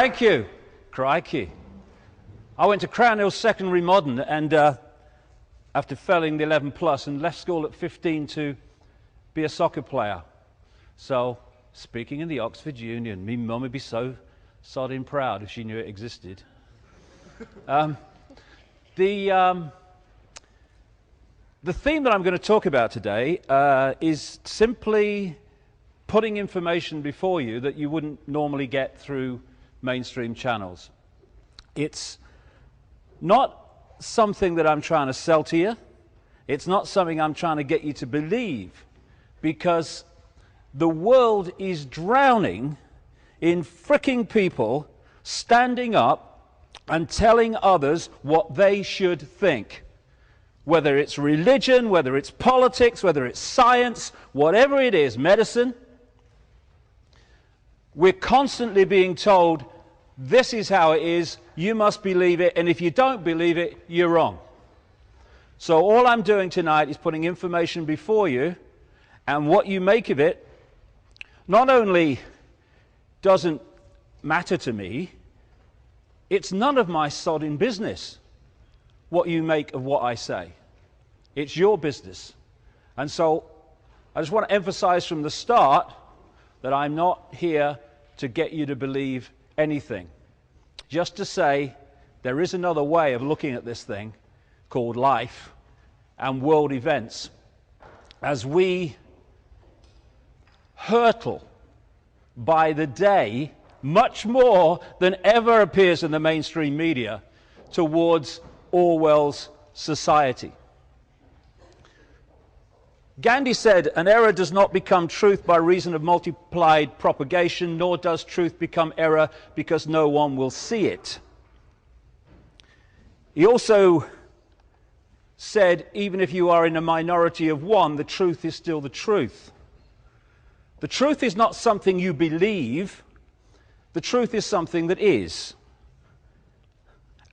Thank you. Crikey. I went to Crown Hill Secondary Modern and after failing the 11 plus and left school at 15 to be a soccer player. So, speaking in the Oxford Union, me mum would be so sodding proud if she knew it existed. The theme that I'm going to talk about today is simply putting information before you that you wouldn't normally get through mainstream channels. It's not something that I'm trying to sell to you. It's not something I'm trying to get you to believe, because the world is drowning in fricking people standing up and telling others what they should think. Whether it's religion, whether it's politics, whether it's science, whatever it is, medicine, we're constantly being told, this is how it is, you must believe it, and if you don't believe it, you're wrong. So all I'm doing tonight is putting information before you, and what you make of it not only doesn't matter to me, it's none of my sodding business what you make of what I say. It's your business. And so I just want to emphasize from the start that I'm not here to get you to believe anything. Just to say there is another way of looking at this thing called life and world events as we hurtle by the day much more than ever appears in the mainstream media towards Orwell's society. Gandhi said, an error does not become truth by reason of multiplied propagation, nor does truth become error because no one will see it. He also said, even if you are in a minority of one, the truth is still the truth. The truth is not something you believe, the truth is something that is.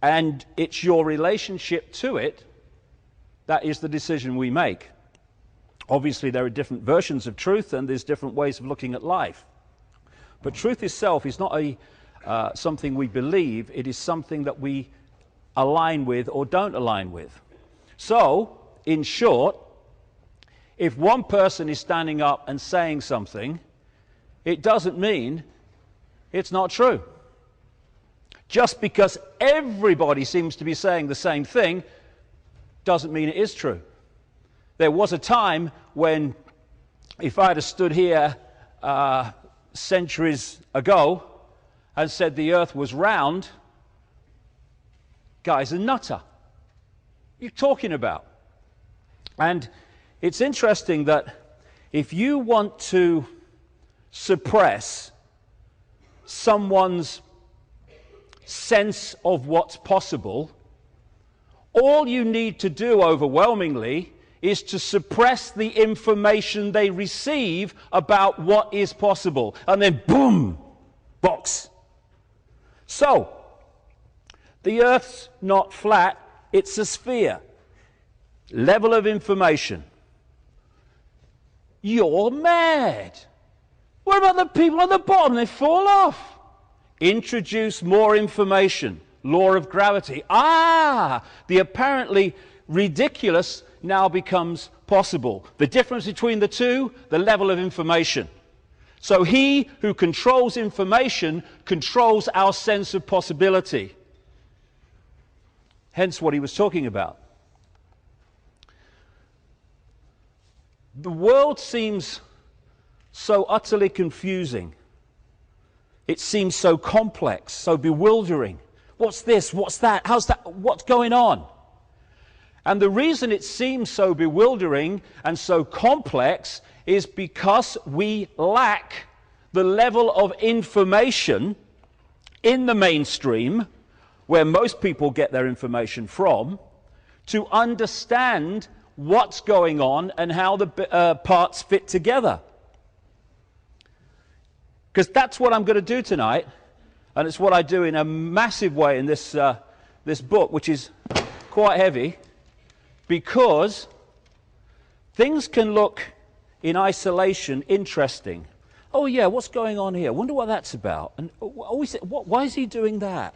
And it's your relationship to it that is the decision we make. Obviously, there are different versions of truth, and there's different ways of looking at life. But truth itself is not something we believe. It is something that we align with or don't align with. So, in short, if one person is standing up and saying something, it doesn't mean it's not true. Just because everybody seems to be saying the same thing doesn't mean it is true. There was a time when, if I'd have stood here centuries ago and said the earth was round, guy's a nutter. What are you talking about? And it's interesting that if you want to suppress someone's sense of what's possible, all you need to do overwhelmingly is to suppress the information they receive about what is possible. And then, boom, box. So, the Earth's not flat, it's a sphere. Level of information. You're mad. What about the people at the bottom? They fall off. Introduce more information. law of gravity. Ah, the apparently ridiculous now becomes possible. The difference between the two, the level of information. So he who controls information controls our sense of possibility. Hence what he was talking about. The world seems so utterly confusing. It seems so complex, so bewildering. What's this? What's that? How's that? What's going on? And the reason it seems so bewildering and so complex is because we lack the level of information in the mainstream, where most people get their information from, to understand what's going on and how the parts fit together. Because that's what I'm going to do tonight, and it's what I do in a massive way in this book, which is quite heavy, because things can look in isolation interesting. Oh yeah, what's going on here? Wonder what that's about. And why is he doing that?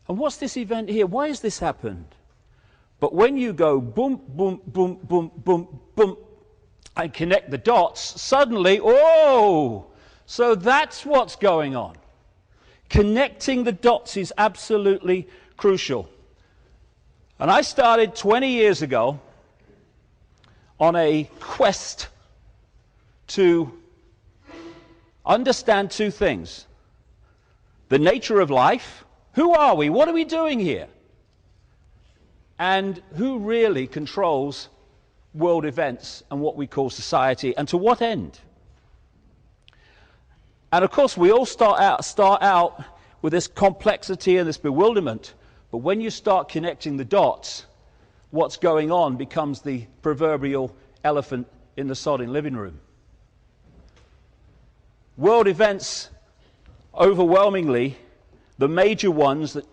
And what's this event here? Why has this happened? But when you go boom, boom, boom, boom, boom, boom, and connect the dots, suddenly, oh, so that's what's going on. Connecting the dots is absolutely crucial. And I started 20 years ago on a quest to understand two things. The nature of life. Who are we? What are we doing here? And who really controls world events and what we call society, and to what end? And of course, we all start out with this complexity and this bewilderment. But when you start connecting the dots, what's going on becomes the proverbial elephant in the sodding living room. World events, overwhelmingly, the major ones that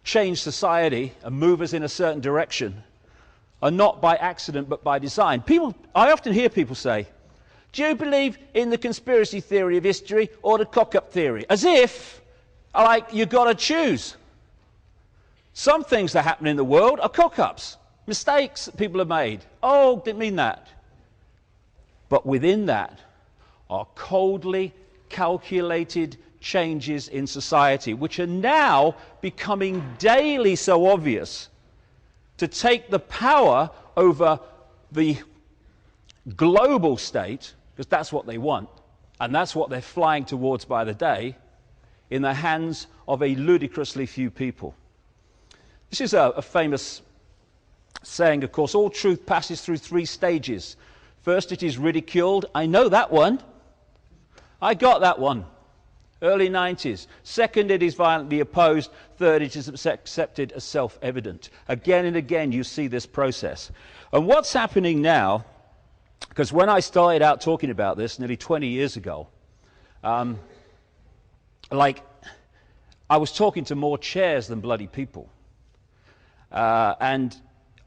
change society and move us in a certain direction, are not by accident but by design. I often hear people say, do you believe in the conspiracy theory of history or the cock-up theory? As if, like, you've got to choose. Some things that happen in the world are cock-ups, mistakes that people have made. Oh, didn't mean that. But within that are coldly calculated changes in society, which are now becoming daily so obvious, to take the power over the global state, because that's what they want, and that's what they're flying towards by the day, in the hands of a ludicrously few people. This is a famous saying, of course. All truth passes through three stages. First, it is ridiculed. I know that one. I got that one. Early 90s. Second, it is violently opposed. Third, it is accepted as self-evident. Again and again, you see this process. And what's happening now, because when I started out talking about this nearly 20 years ago, I was talking to more chairs than bloody people. And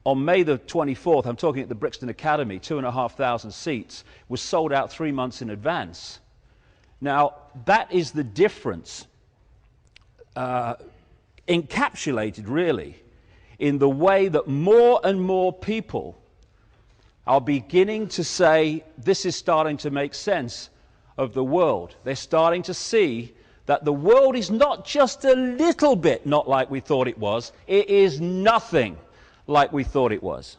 on May the 24th, I'm talking at the Brixton Academy, 2,500 seats, was sold out 3 months in advance. Now, that is the difference, encapsulated really, in the way that more and more people are beginning to say, this is starting to make sense of the world. They're starting to see that the world is not just a little bit not like we thought it was. It is nothing like we thought it was.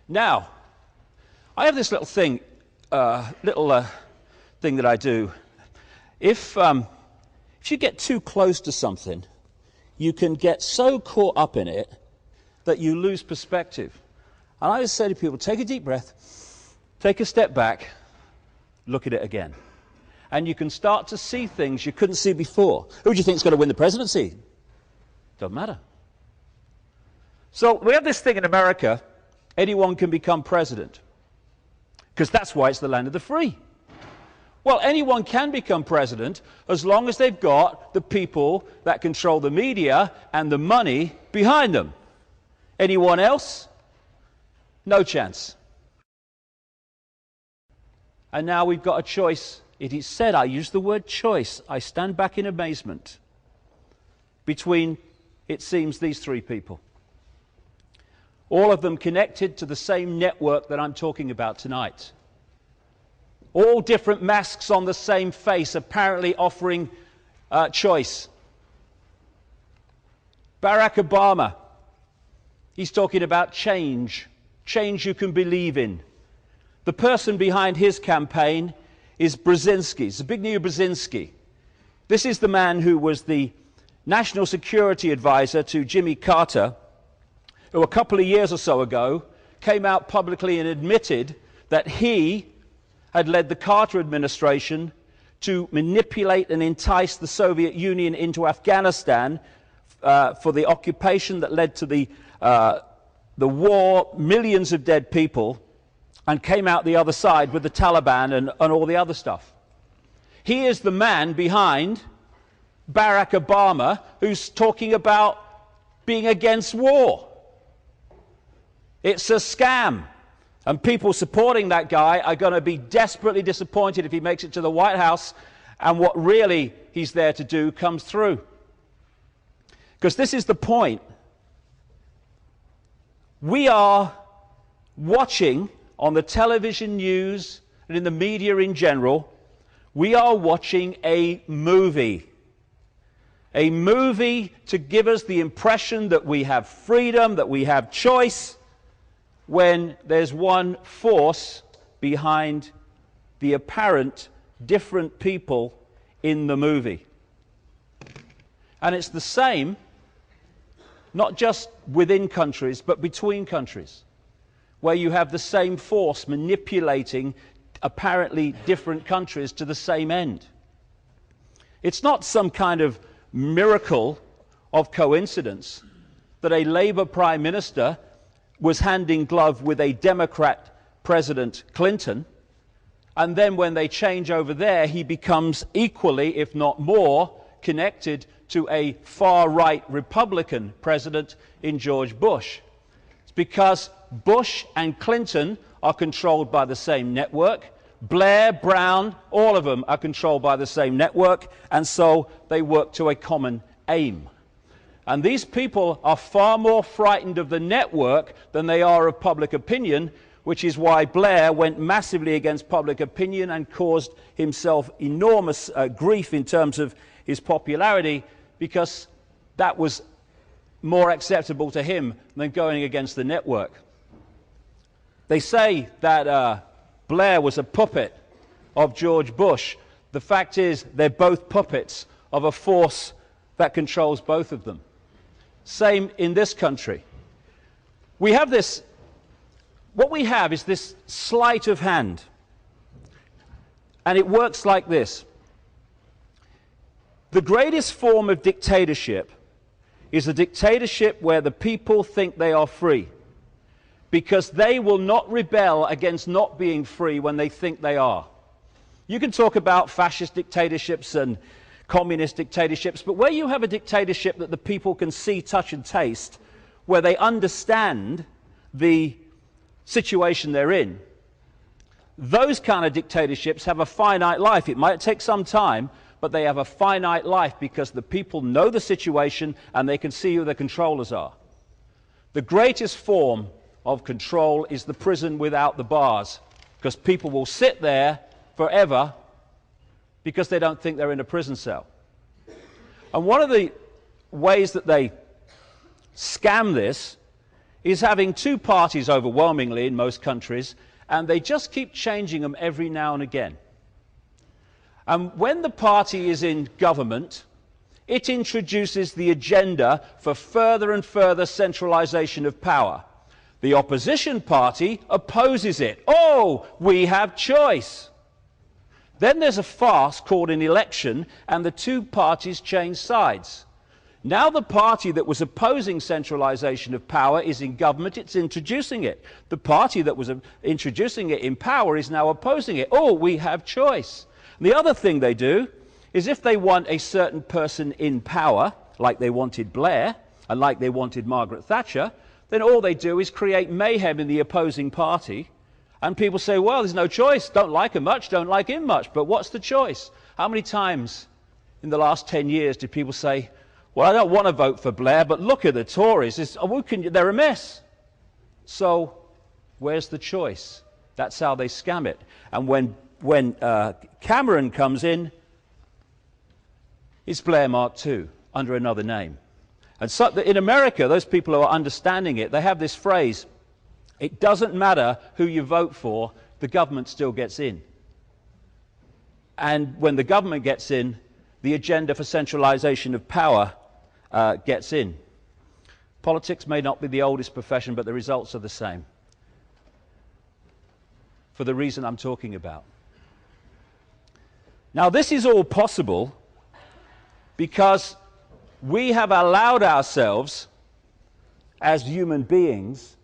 Now, I have this little thing, thing that I do. If you get too close to something, you can get so caught up in it that you lose perspective. And I always say to people, take a deep breath, take a step back, look at it again. And you can start to see things you couldn't see before. Who do you think is going to win the presidency? Doesn't matter. So we have this thing in America, anyone can become president. Because that's why it's the land of the free. Well, anyone can become president as long as they've got the people that control the media and the money behind them. Anyone else? No chance. And now we've got a choice. It is said, I use the word choice. I stand back in amazement. between, it seems, these three people. All of them connected to the same network that I'm talking about tonight. All different masks on the same face, apparently offering choice. Barack Obama, he's talking about change, change you can believe in. The person behind his campaign is Brzezinski, Zbigniew Brzezinski. This is the man who was the national security advisor to Jimmy Carter, who a couple of years or so ago came out publicly and admitted that he had led the Carter administration to manipulate and entice the Soviet Union into Afghanistan for the occupation that led to the war, millions of dead people, and came out the other side with the Taliban and all the other stuff. He is the man behind Barack Obama, who's talking about being against war. It's a scam. And people supporting that guy are going to be desperately disappointed if he makes it to the White House and what really he's there to do comes through. Because this is the point. We are watching on the television news and in the media in general, we are watching a movie. A movie to give us the impression that we have freedom, that we have choice, when there's one force behind the apparent different people in the movie. And it's the same, not just within countries, but between countries, where you have the same force manipulating apparently different countries to the same end. It's not some kind of miracle of coincidence that a Labour Prime Minister was hand in glove with a Democrat President Clinton, and then when they change over there, he becomes equally, if not more, connected to a far-right Republican president in George Bush. It's because Bush and Clinton are controlled by the same network. Blair, Brown, all of them are controlled by the same network, and so they work to a common aim. And these people are far more frightened of the network than they are of public opinion, which is why Blair went massively against public opinion and caused himself enormous grief in terms of his popularity, because that was more acceptable to him than going against the network. They say that Blair was a puppet of George Bush. The fact is, they're both puppets of a force that controls both of them. Same in this country. We have this, what we have is this sleight of hand. And it works like this. The greatest form of dictatorship is a dictatorship where the people think they are free, because they will not rebel against not being free when they think they are. You can talk about fascist dictatorships and communist dictatorships, but where you have a dictatorship that the people can see, touch and taste, where they understand the situation they're in, those kind of dictatorships have a finite life. It might take some time, but they have a finite life because the people know the situation and they can see who the controllers are. The greatest form of control is the prison without the bars, because people will sit there forever because they don't think they're in a prison cell. And one of the ways that they scam this is having two parties overwhelmingly in most countries, and they just keep changing them every now and again. And when the party is in government, it introduces the agenda for further and further centralization of power. The opposition party opposes it. Oh, we have choice. Then there's a farce called an election, and the two parties change sides. Now the party that was opposing centralization of power is in government, it's introducing it. The party that was introducing it in power is now opposing it. Oh, we have choice. And the other thing they do is, if they want a certain person in power, like they wanted Blair and like they wanted Margaret Thatcher, then all they do is create mayhem in the opposing party. And people say, well, there's no choice. Don't like him much, don't like him much. But what's the choice? How many times in the last 10 years did people say, well, I don't want to vote for Blair, but look at the Tories. They're a mess. So where's the choice? That's how they scam it. And when Cameron comes in, it's Blair Mark II, under another name. And so in America, those people who are understanding it, they have this phrase, it doesn't matter who you vote for, the government still gets in. And when the government gets in, the agenda for centralization of power gets in. Politics may not be the oldest profession, but the results are the same. For the reason I'm talking about. Now, this is all possible because we have allowed ourselves, as human beings,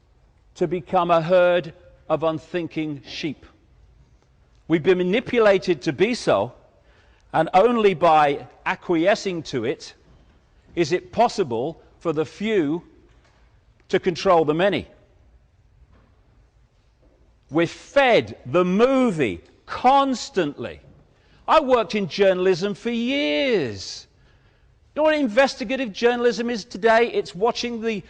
to become a herd of unthinking sheep. We've been manipulated to be so, and only by acquiescing to it is it possible for the few to control the many. We're fed the movie constantly. I worked in journalism for years. You know what investigative journalism is today? It's watching the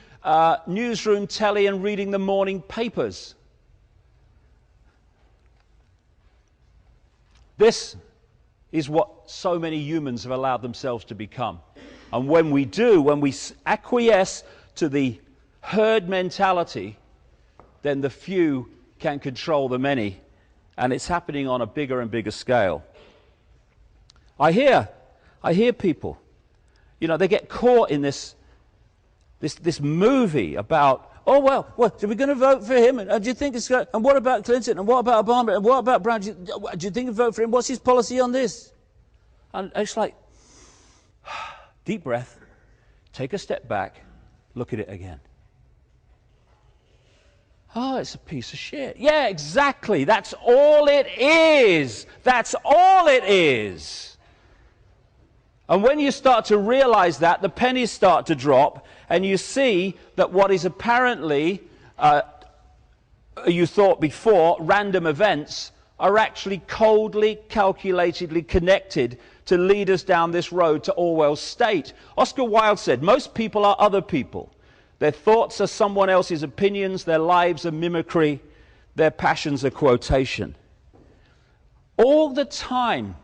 newsroom telly and reading the morning papers. This is what so many humans have allowed themselves to become. And when we do, when we acquiesce to the herd mentality, then the few can control the many, and it's happening on a bigger and bigger scale. I hear people, you know, they get caught in this movie about, oh well, are we going to vote for him? And do you think it's going? And what about Clinton? And what about Obama? And what about Brown? Do you think you vote for him? What's his policy on this? And it's like, deep breath, take a step back, look at it again. Oh, it's a piece of shit. Yeah, exactly. That's all it is. That's all it is. And when you start to realize that, the pennies start to drop, and you see that what is apparently, you thought before, random events are actually coldly, calculatedly connected to lead us down this road to Orwell's state. Oscar Wilde said, most people are other people. Their thoughts are someone else's opinions, their lives are mimicry, their passions are quotation. All the time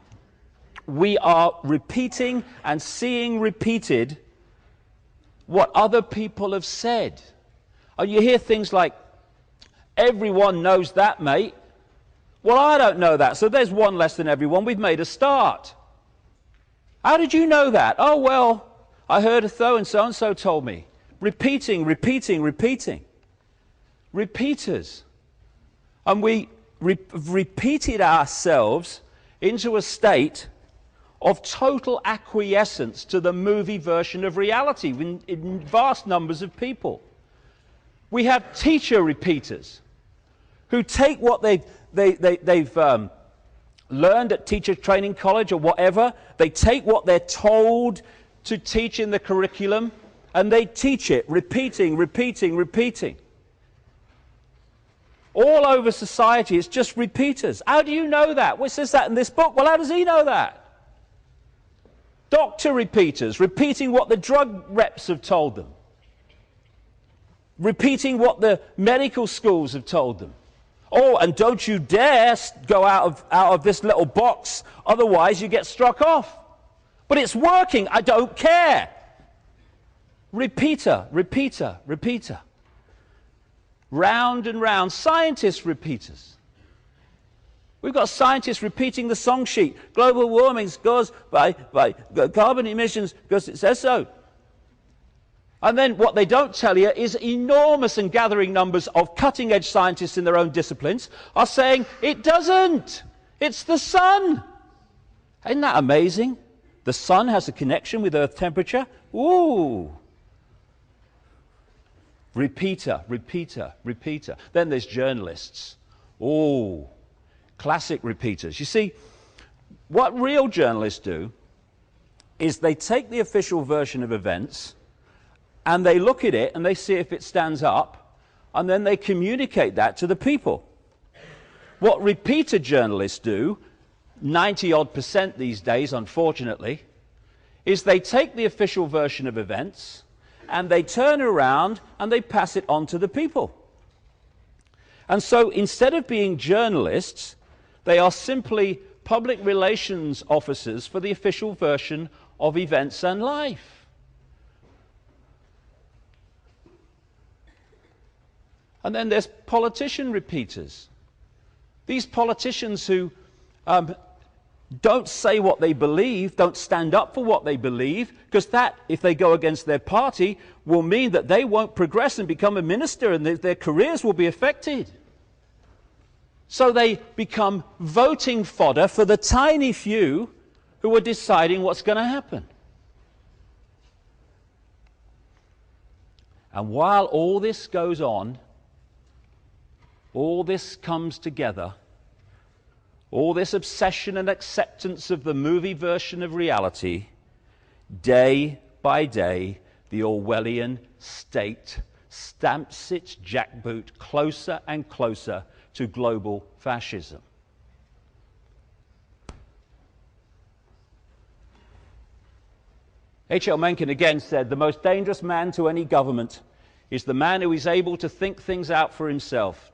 we are repeating and seeing repeated what other people have said. And you hear things like, everyone knows that, mate. Well, I don't know that, so there's one less than everyone. We've made a start. How did you know that? Oh, well, I heard a so-and-so told me. Repeating. Repeaters. And we repeated ourselves into a state of total acquiescence to the movie version of reality in vast numbers of people. We have teacher repeaters who take what they've learned at teacher training college or whatever, they take what they're told to teach in the curriculum, and they teach it, repeating. All over society, it's just repeaters. How do you know that? Well, it says that in this book. Well, how does he know that? Doctor repeaters, repeating what the drug reps have told them. Repeating what the medical schools have told them. Oh, and don't you dare go out of this little box, otherwise you get struck off. But it's working, I don't care. Repeater. Round and round. Scientists repeaters. We've got scientists repeating the song sheet. Global warming goes by carbon emissions because it says so. And then what they don't tell you is enormous and gathering numbers of cutting-edge scientists in their own disciplines are saying, it doesn't. It's the sun. Isn't that amazing? The sun has a connection with Earth temperature. Ooh. Repeater. Then there's journalists. Oh, classic repeaters. You see, what real journalists do is they take the official version of events and they look at it and they see if it stands up, and then they communicate that to the people. What repeater journalists do, 90-odd% these days, unfortunately, is they take the official version of events and they turn around and they pass it on to the people. And so instead of being journalists, they are simply public relations officers for the official version of events and life. And then there's politician repeaters. These politicians who don't say what they believe, don't stand up for what they believe, because that, if they go against their party, will mean that they won't progress and become a minister, and their careers will be affected. So they become voting fodder for the tiny few who are deciding what's going to happen. And while all this goes on, all this comes together, all this obsession and acceptance of the movie version of reality, day by day, the Orwellian state stamps its jackboot closer and closer to global fascism. H.L. Mencken again said, "The most dangerous man to any government is the man who is able to think things out for himself.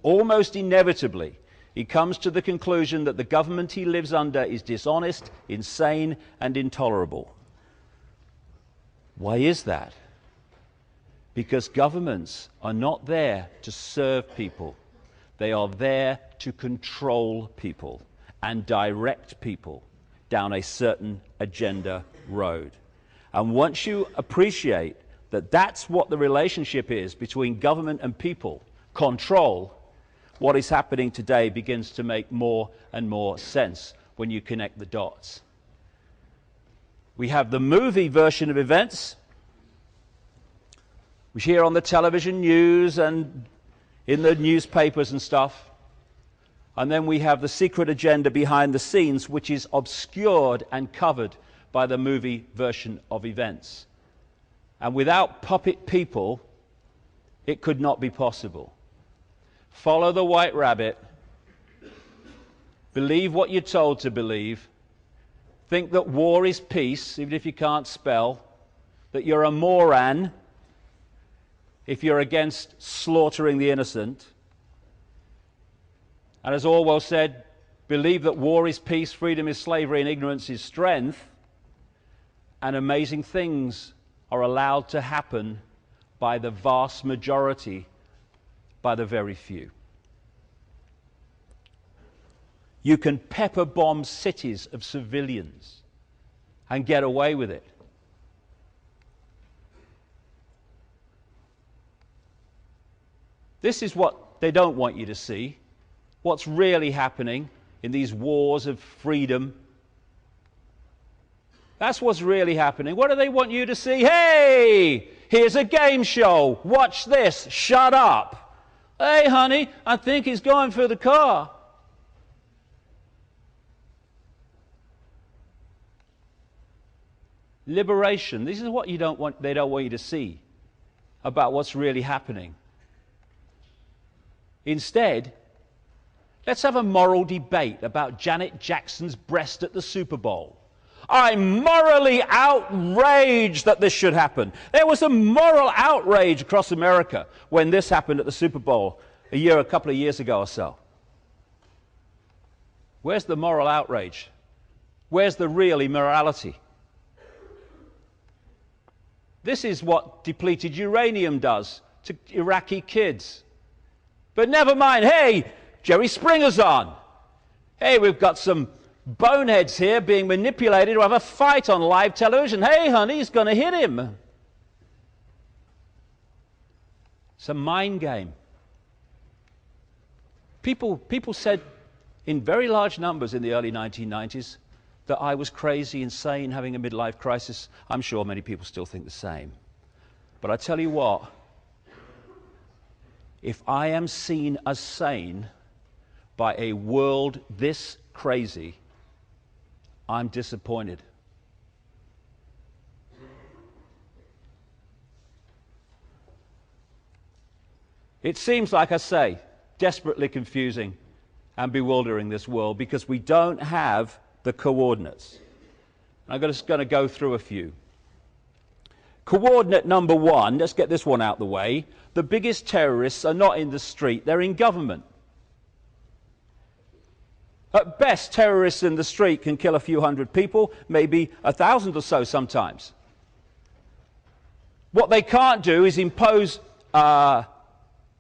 Almost inevitably, he comes to the conclusion that the government he lives under is dishonest, insane, and intolerable." Why is that? Because governments are not there to serve people. They are there to control people and direct people down a certain agenda road. And once you appreciate that that's what the relationship is between government and people, control, what is happening today begins to make more and more sense when you connect the dots. We have the movie version of events, which hear on the television news and in the newspapers and stuff. And then we have the secret agenda behind the scenes, which is obscured and covered by the movie version of events. And without puppet people, it could not be possible. Follow the white rabbit. Believe what you're told to believe. Think that war is peace, even if you can't spell. That you're a moron if you're against slaughtering the innocent. And as Orwell said, believe that war is peace, freedom is slavery, and ignorance is strength. And amazing things are allowed to happen by the vast majority, by the very few. You can pepper bomb cities of civilians and get away with it. This is what they don't want you to see, what's really happening in these wars of freedom. That's what's really happening. What do they want you to see? Hey, here's a game show. Watch this. Shut up. Hey, honey, I think he's going for the car. Liberation. This is what they don't want you to see about what's really happening. Instead, let's have a moral debate about Janet Jackson's breast at the Super Bowl. I'm morally outraged that this should happen. There was a moral outrage across America when this happened at the Super Bowl a couple of years ago or so. Where's the moral outrage? Where's the real immorality? This is what depleted uranium does to Iraqi kids. But never mind, hey, Jerry Springer's on. Hey, we've got some boneheads here being manipulated to have a fight on live television. Hey, honey, he's going to hit him. It's a mind game. People said in very large numbers in the early 1990s that I was crazy, insane, having a midlife crisis. I'm sure many people still think the same. But I tell you what, if I am seen as sane by a world this crazy, I'm disappointed. It seems, like I say, desperately confusing and bewildering, this world, because we don't have the coordinates. I'm just going to go through a few. Coordinate number one, let's get this one out the way. The biggest terrorists are not in the street, they're in government. At best, terrorists in the street can kill a few hundred people, maybe 1,000 or so sometimes. What they can't do is impose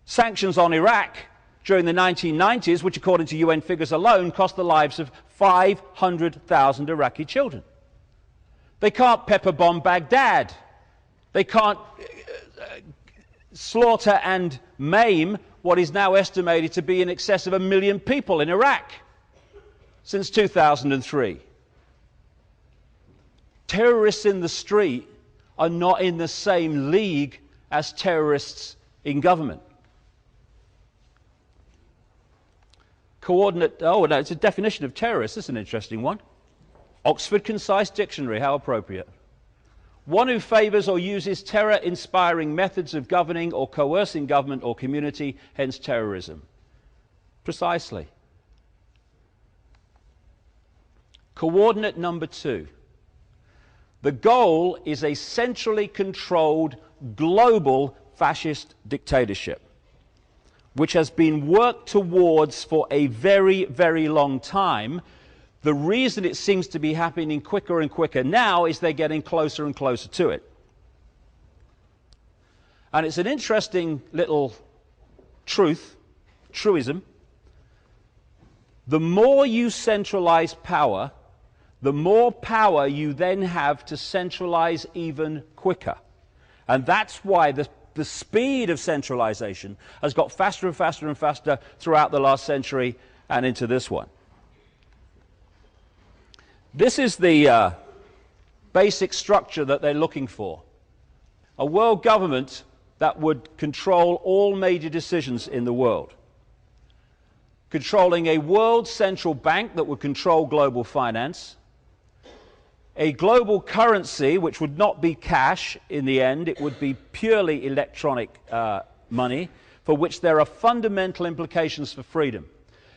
sanctions on Iraq during the 1990s, which according to UN figures alone cost the lives of 500,000 Iraqi children. They can't pepper bomb Baghdad. They can't slaughter and maim what is now estimated to be in excess of 1 million people in Iraq since 2003. Terrorists in the street are not in the same league as terrorists in government. Coordinate, oh no, it's a definition of terrorist. This is an interesting one. Oxford Concise Dictionary, how appropriate. One who favours or uses terror-inspiring methods of governing or coercing government or community, hence terrorism. Precisely. Coordinate number two. The goal is a centrally controlled global fascist dictatorship, which has been worked towards for a very, very long time. The reason it seems to be happening quicker and quicker now is they're getting closer and closer to it. And it's an interesting little truism. The more you centralize power, the more power you then have to centralize even quicker. And that's why the speed of centralization has got faster and faster and faster throughout the last century and into this one. This is the basic structure that they're looking for. A world government that would control all major decisions in the world. Controlling a world central bank that would control global finance. A global currency which would not be cash in the end, it would be purely electronic money, for which there are fundamental implications for freedom.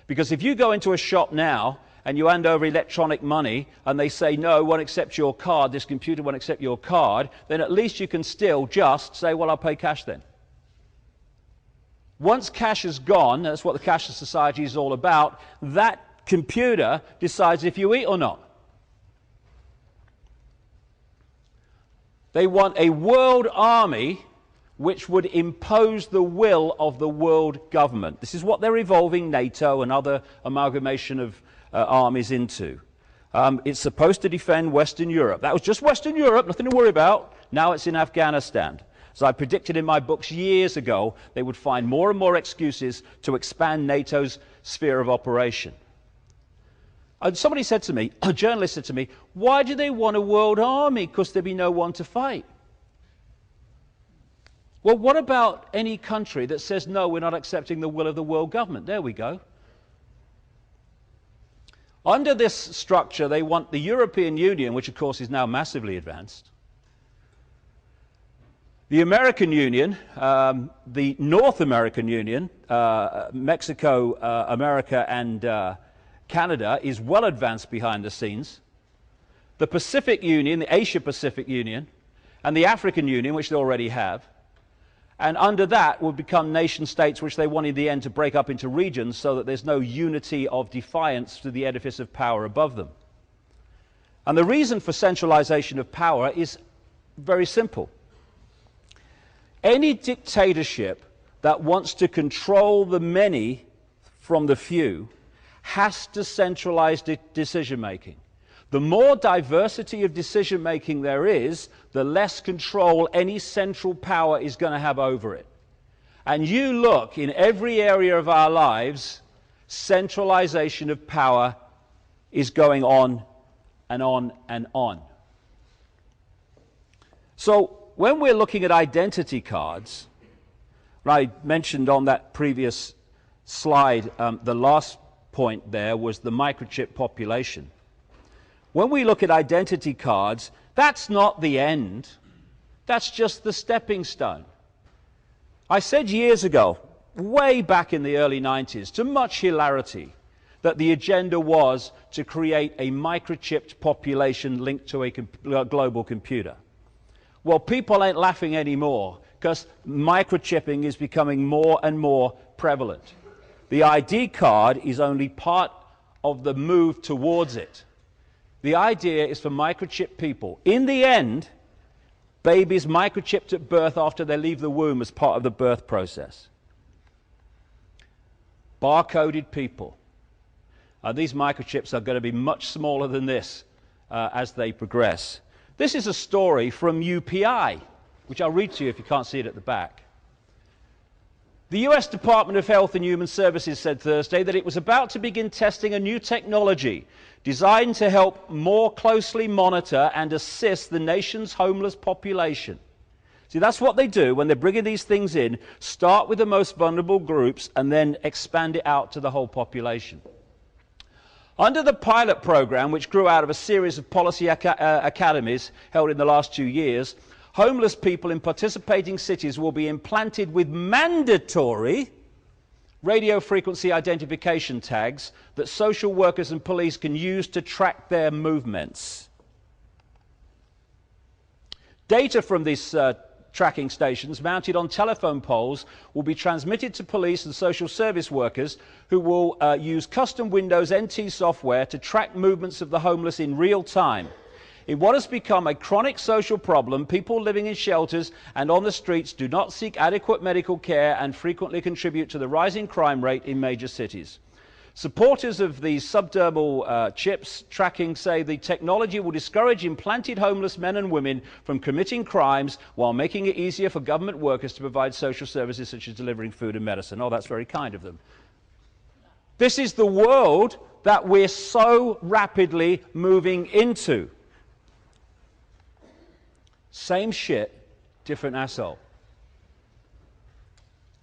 Because if you go into a shop now and you hand over electronic money and they say, no, won't accept your card, this computer won't accept your card, then at least you can still just say, well, I'll pay cash then. Once cash is gone, that's what the cashless society is all about, that computer decides if you eat or not. They want a world army which would impose the will of the world government. This is what they're evolving NATO and other amalgamation of armies into. It's supposed to defend Western Europe. That was just Western Europe, nothing to worry about. Now it's in Afghanistan. As I predicted in my books years ago, they would find more and more excuses to expand NATO's sphere of operation. And somebody said to me, a journalist said to me, why do they want a world army? Because there'd be no one to fight. Well, what about any country that says, no, we're not accepting the will of the world government? There we go. Under this structure, they want the European Union, which of course is now massively advanced, the American Union, the North American Union, Mexico, America, and Canada is well advanced behind the scenes, the Pacific Union, the Asia-Pacific Union, and the African Union, which they already have. And under that will become nation states which they want in the end to break up into regions so that there's no unity of defiance to the edifice of power above them. And the reason for centralization of power is very simple. Any dictatorship that wants to control the many from the few has to centralize decision-making. The more diversity of decision-making there is, the less control any central power is going to have over it. And you look in every area of our lives, centralization of power is going on and on and on. So when we're looking at identity cards, I mentioned on that previous slide, the last point there was the microchip population. When we look at identity cards, that's not the end. That's just the stepping stone. I said years ago, way back in the early 90s, to much hilarity, that the agenda was to create a microchipped population linked to a global computer. Well, people ain't laughing anymore because microchipping is becoming more and more prevalent. The ID card is only part of the move towards it. The idea is for microchipped people. In the end, babies microchipped at birth after they leave the womb as part of the birth process. Barcoded people. These microchips are going to be much smaller than this as they progress. This is a story from UPI, which I'll read to you if you can't see it at the back. The US Department of Health and Human Services said Thursday that it was about to begin testing a new technology designed to help more closely monitor and assist the nation's homeless population. See, that's what they do when they're bringing these things in. Start with the most vulnerable groups and then expand it out to the whole population. Under the pilot program, which grew out of a series of policy academies held in the last 2 years, homeless people in participating cities will be implanted with mandatory radio frequency identification tags that social workers and police can use to track their movements. Data from these tracking stations mounted on telephone poles will be transmitted to police and social service workers who will use custom Windows NT software to track movements of the homeless in real time. In what has become a chronic social problem, people living in shelters and on the streets do not seek adequate medical care and frequently contribute to the rising crime rate in major cities. Supporters of these subdermal chips tracking say the technology will discourage implanted homeless men and women from committing crimes while making it easier for government workers to provide social services such as delivering food and medicine. Oh, that's very kind of them. This is the world that we're so rapidly moving into. Same shit, different asshole.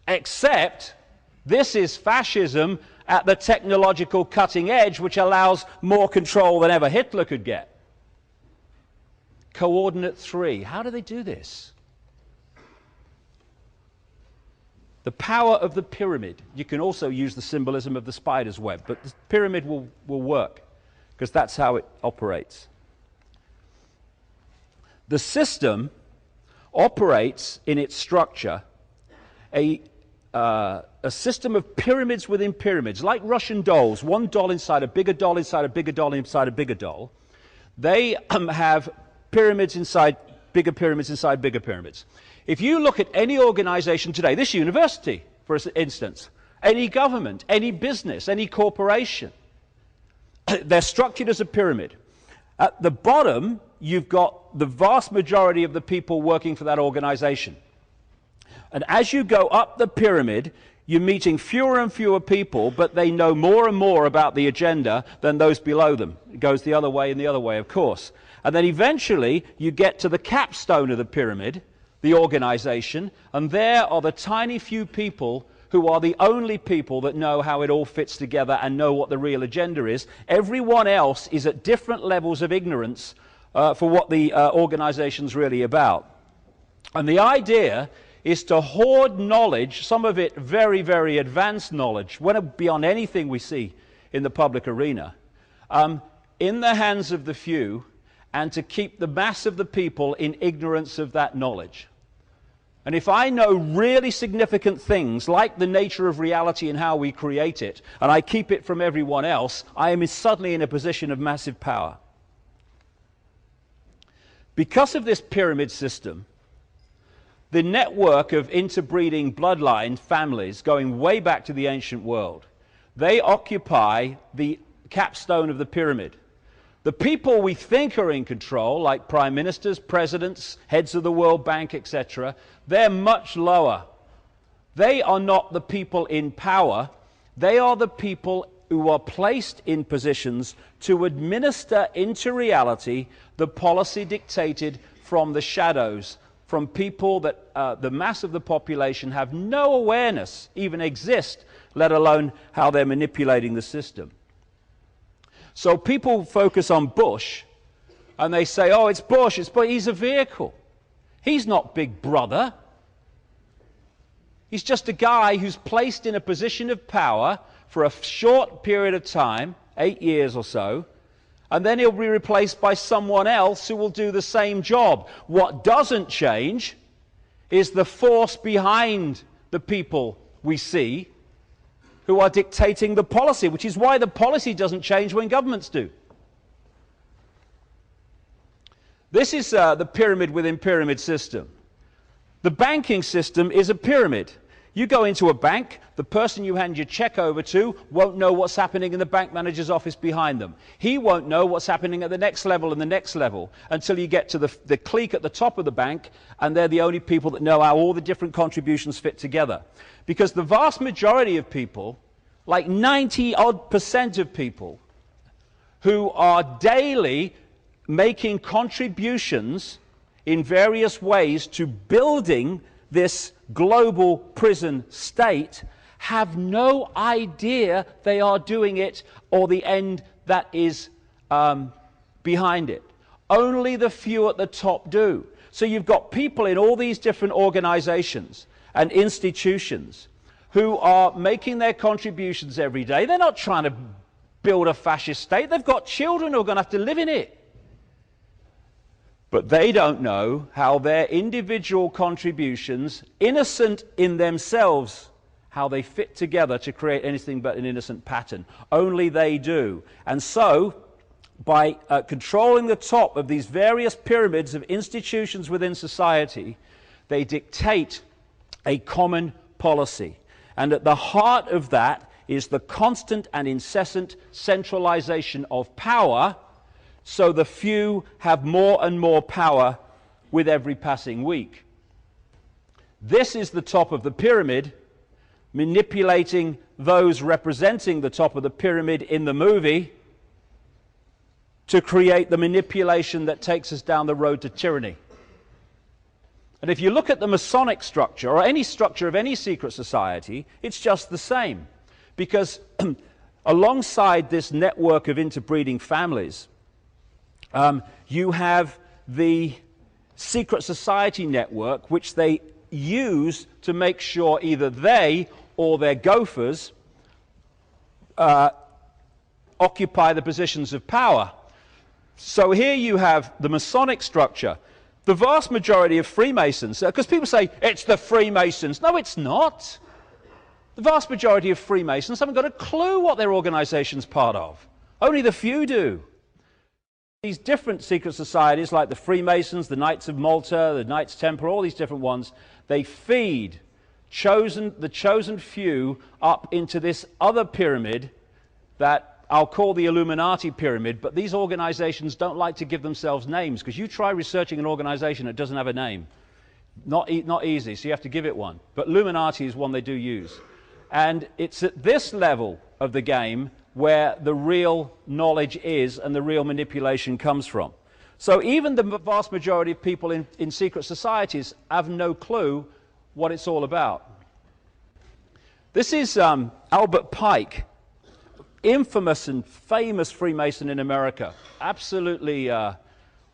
Except this is fascism at the technological cutting edge, which allows more control than ever Hitler could get. Coordinate 3. How do they do this? The power of the pyramid. You can also use the symbolism of the spider's web, but the pyramid will work because that's how it operates. The system operates in its structure a system of pyramids within pyramids, like Russian dolls, one doll inside a bigger doll inside a bigger doll inside a bigger doll. They have pyramids inside bigger pyramids inside bigger pyramids. If you look at any organization today, this university, for instance, any government, any business, any corporation, they're structured as a pyramid. At the bottom, you've got the vast majority of the people working for that organization. And as you go up the pyramid, you're meeting fewer and fewer people, but they know more and more about the agenda than those below them. It goes the other way and the other way, of course. And then eventually, you get to the capstone of the pyramid, the organization, and there are the tiny few people who are the only people that know how it all fits together and know what the real agenda is. Everyone else is at different levels of ignorance for what the organization's really about. And the idea is to hoard knowledge, some of it very, very advanced knowledge, went beyond anything we see in the public arena, in the hands of the few, and to keep the mass of the people in ignorance of that knowledge. And if I know really significant things, like the nature of reality and how we create it, and I keep it from everyone else, I am suddenly in a position of massive power. Because of this pyramid system, the network of interbreeding bloodline families going way back to the ancient world, they occupy the capstone of the pyramid. The people we think are in control, like prime ministers, presidents, heads of the World Bank, etc., they're much lower. They are not the people in power. They are the people who are placed in positions to administer into reality the policy dictated from the shadows, from people that the mass of the population have no awareness even exist, let alone how they're manipulating the system. So people focus on Bush, and they say, oh, it's Bush, he's a vehicle. He's not Big Brother. He's just a guy who's placed in a position of power for a short period of time, 8 years or so, and then he'll be replaced by someone else who will do the same job. What doesn't change is the force behind the people we see who are dictating the policy, which is why the policy doesn't change when governments do. This is the pyramid within pyramid system. The banking system is a pyramid. You go into a bank, the person you hand your check over to won't know what's happening in the bank manager's office behind them. He won't know what's happening at the next level and the next level until you get to the clique at the top of the bank, and they're the only people that know how all the different contributions fit together. Because the vast majority of people, like 90-odd% of people, who are daily making contributions in various ways to building this global prison state, have no idea they are doing it or the end that is behind it. Only the few at the top do. So you've got people in all these different organizations and institutions who are making their contributions every day. They're not trying to build a fascist state. They've got children who are going to have to live in it. But they don't know how their individual contributions, innocent in themselves, how they fit together to create anything but an innocent pattern. Only they do. And so, by controlling the top of these various pyramids of institutions within society, they dictate a common policy. And at the heart of that is the constant and incessant centralization of power, so the few have more and more power with every passing week. This is the top of the pyramid, manipulating those representing the top of the pyramid in the movie to create the manipulation that takes us down the road to tyranny. And if you look at the Masonic structure, or any structure of any secret society, it's just the same. Because alongside this network of interbreeding families, you have the secret society network, which they use to make sure either they or their gophers occupy the positions of power. So here you have the Masonic structure. The vast majority of Freemasons, because people say, it's the Freemasons. No, it's not. The vast majority of Freemasons haven't got a clue what their organization's part of. Only the few do. These different secret societies, like the Freemasons, the Knights of Malta, the Knights Templar, all these different ones, they feed the chosen few up into this other pyramid that I'll call the Illuminati pyramid, but these organizations don't like to give themselves names, because you try researching an organization that doesn't have a name. Not easy, so you have to give it one. But Illuminati is one they do use. And it's at this level of the game where the real knowledge is and the real manipulation comes from. So even the vast majority of people in secret societies have no clue what it's all about. This is Albert Pike, infamous and famous Freemason in America, absolutely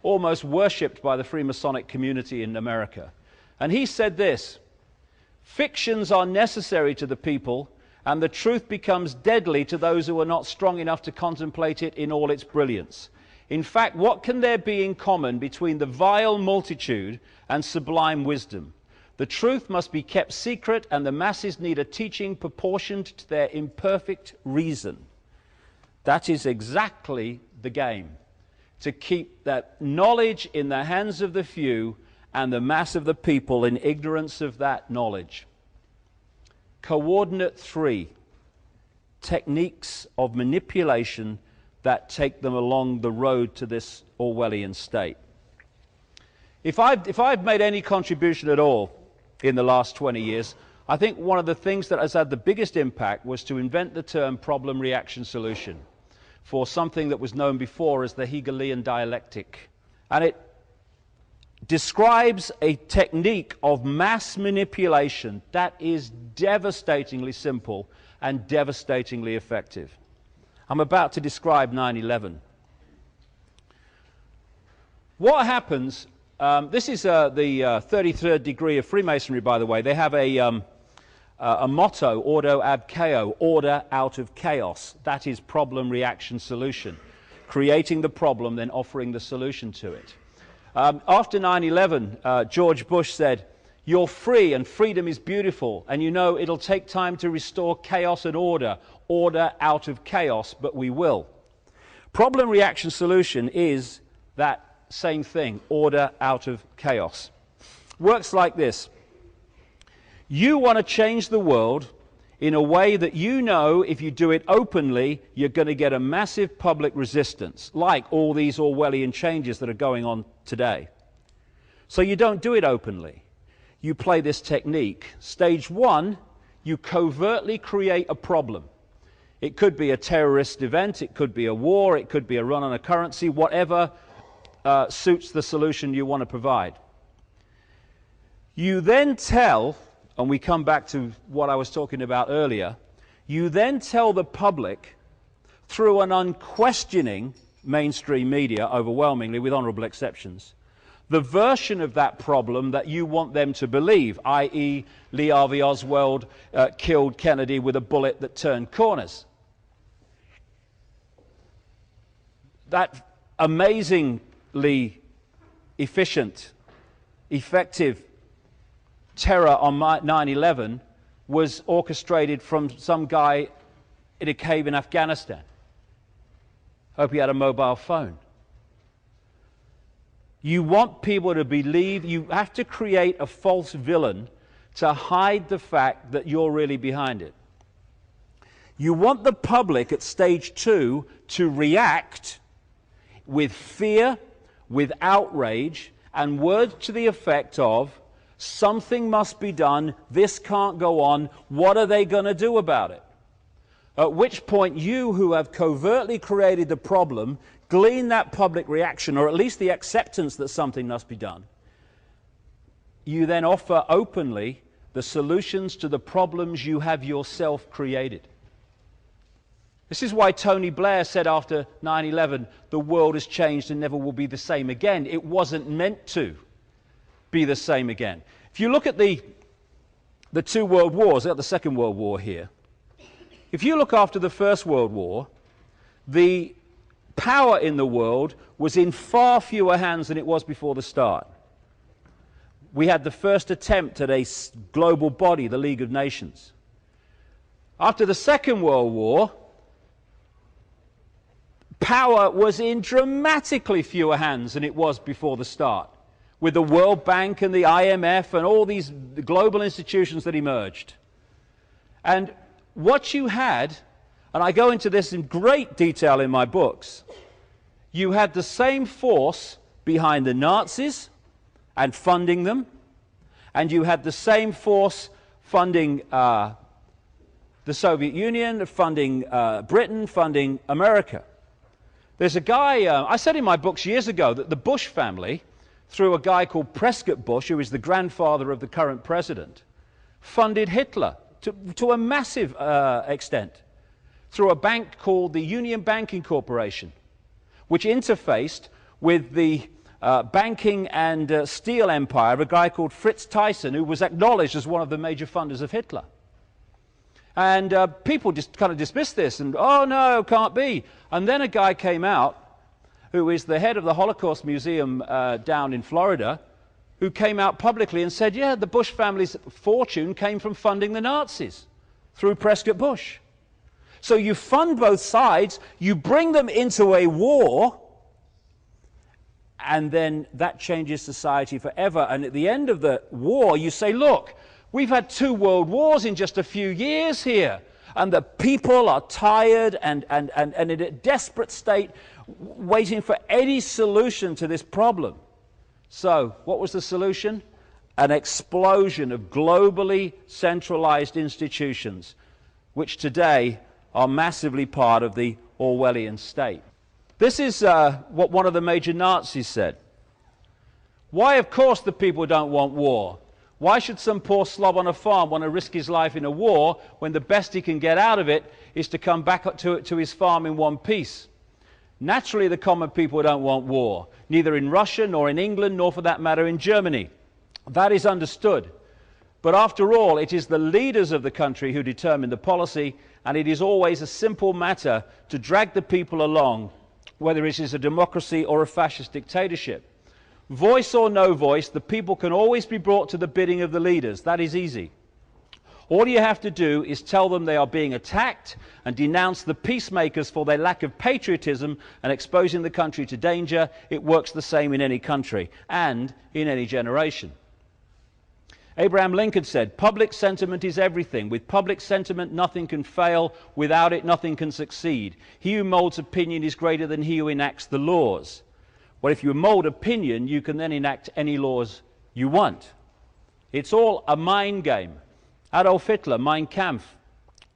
almost worshipped by the Freemasonic community in America. And he said this: "Fictions are necessary to the people, and the truth becomes deadly to those who are not strong enough to contemplate it in all its brilliance. In fact, what can there be in common between the vile multitude and sublime wisdom? The truth must be kept secret, and the masses need a teaching proportioned to their imperfect reason." That is exactly the game, to keep that knowledge in the hands of the few and the mass of the people in ignorance of that knowledge. Coordinate 3, techniques of manipulation that take them along the road to this Orwellian state. If I've made any contribution at all in the last 20 years, I think one of the things that has had the biggest impact was to invent the term problem, reaction, solution for something that was known before as the Hegelian dialectic. And it describes a technique of mass manipulation that is devastatingly simple and devastatingly effective. I'm about to describe 9/11. What happens, this is the 33rd degree of Freemasonry, by the way. They have a motto, ordo ab chaos, order out of chaos. That is problem, reaction, solution. Creating the problem, then offering the solution to it. After 9/11, George Bush said, "You're free and freedom is beautiful, and you know it'll take time to restore chaos and order out of chaos, but we will." Problem, reaction, solution is that same thing, order out of chaos. Works like this. You want to change the world in a way that you know if you do it openly, you're going to get a massive public resistance, like all these Orwellian changes that are going on today. So you don't do it openly. You play this technique. Stage one, you covertly create a problem. It could be a terrorist event, it could be a war, it could be a run on a currency, whatever suits the solution you want to provide. You then tell, and we come back to what I was talking about earlier, you then tell the public through an unquestioning mainstream media, overwhelmingly, with honorable exceptions, the version of that problem that you want them to believe, i.e. Lee Harvey Oswald killed Kennedy with a bullet that turned corners. That amazingly efficient, effective terror on 9/11 was orchestrated from some guy in a cave in Afghanistan. Hope he had a mobile phone. You want people to believe, you have to create a false villain to hide the fact that you're really behind it. You want the public at stage two to react with fear, with outrage, and words to the effect of, something must be done, this can't go on, what are they going to do about it? At which point you, who have covertly created the problem, glean that public reaction, or at least the acceptance that something must be done. You then offer openly the solutions to the problems you have yourself created. This is why Tony Blair said after 9/11, the world has changed and never will be the same again. It wasn't meant to be the same again. If you look at the two world wars, the Second World War here, if you look after the First World War, the power in the world was in far fewer hands than it was before the start. We had the first attempt at a global body, the League of Nations. After the Second World War, power was in dramatically fewer hands than it was before the start, with the World Bank and the IMF and all these global institutions that emerged. And what you had, and I go into this in great detail in my books, you had the same force behind the Nazis and funding them, and you had the same force funding the Soviet Union, funding Britain, funding America. There's a guy, I said in my books years ago that the Bush family, through a guy called Prescott Bush, who is the grandfather of the current president, funded Hitler to a massive extent through a bank called the Union Banking Corporation, which interfaced with the banking and steel empire of a guy called Fritz Thyssen, who was acknowledged as one of the major funders of Hitler. And people just kind of dismissed this and, oh no, can't be. And then a guy came out who is the head of the Holocaust Museum down in Florida, who came out publicly and said, yeah, the Bush family's fortune came from funding the Nazis through Prescott Bush. So you fund both sides, you bring them into a war, and then that changes society forever. And at the end of the war, you say, look, we've had 2 world wars in just a few years here, and the people are tired and in a desperate state, waiting for any solution to this problem. So, what was the solution? An explosion of globally centralized institutions, which today are massively part of the Orwellian state. This is what one of the major Nazis said. Why, of course, the people don't want war. Why should some poor slob on a farm want to risk his life in a war when the best he can get out of it is to come back up to his farm in one piece? Naturally, the common people don't want war, neither in Russia, nor in England, nor for that matter in Germany. That is understood. But after all, it is the leaders of the country who determine the policy, and it is always a simple matter to drag the people along, whether it is a democracy or a fascist dictatorship. Voice or no voice, the people can always be brought to the bidding of the leaders. That is easy. All you have to do is tell them they are being attacked and denounce the peacemakers for their lack of patriotism and exposing the country to danger. It works the same in any country and in any generation. Abraham Lincoln said, "Public sentiment is everything. With public sentiment, nothing can fail. Without it, nothing can succeed. He who molds opinion is greater than he who enacts the laws." Well, if you mold opinion, you can then enact any laws you want. It's all a mind game. Adolf Hitler, Mein Kampf.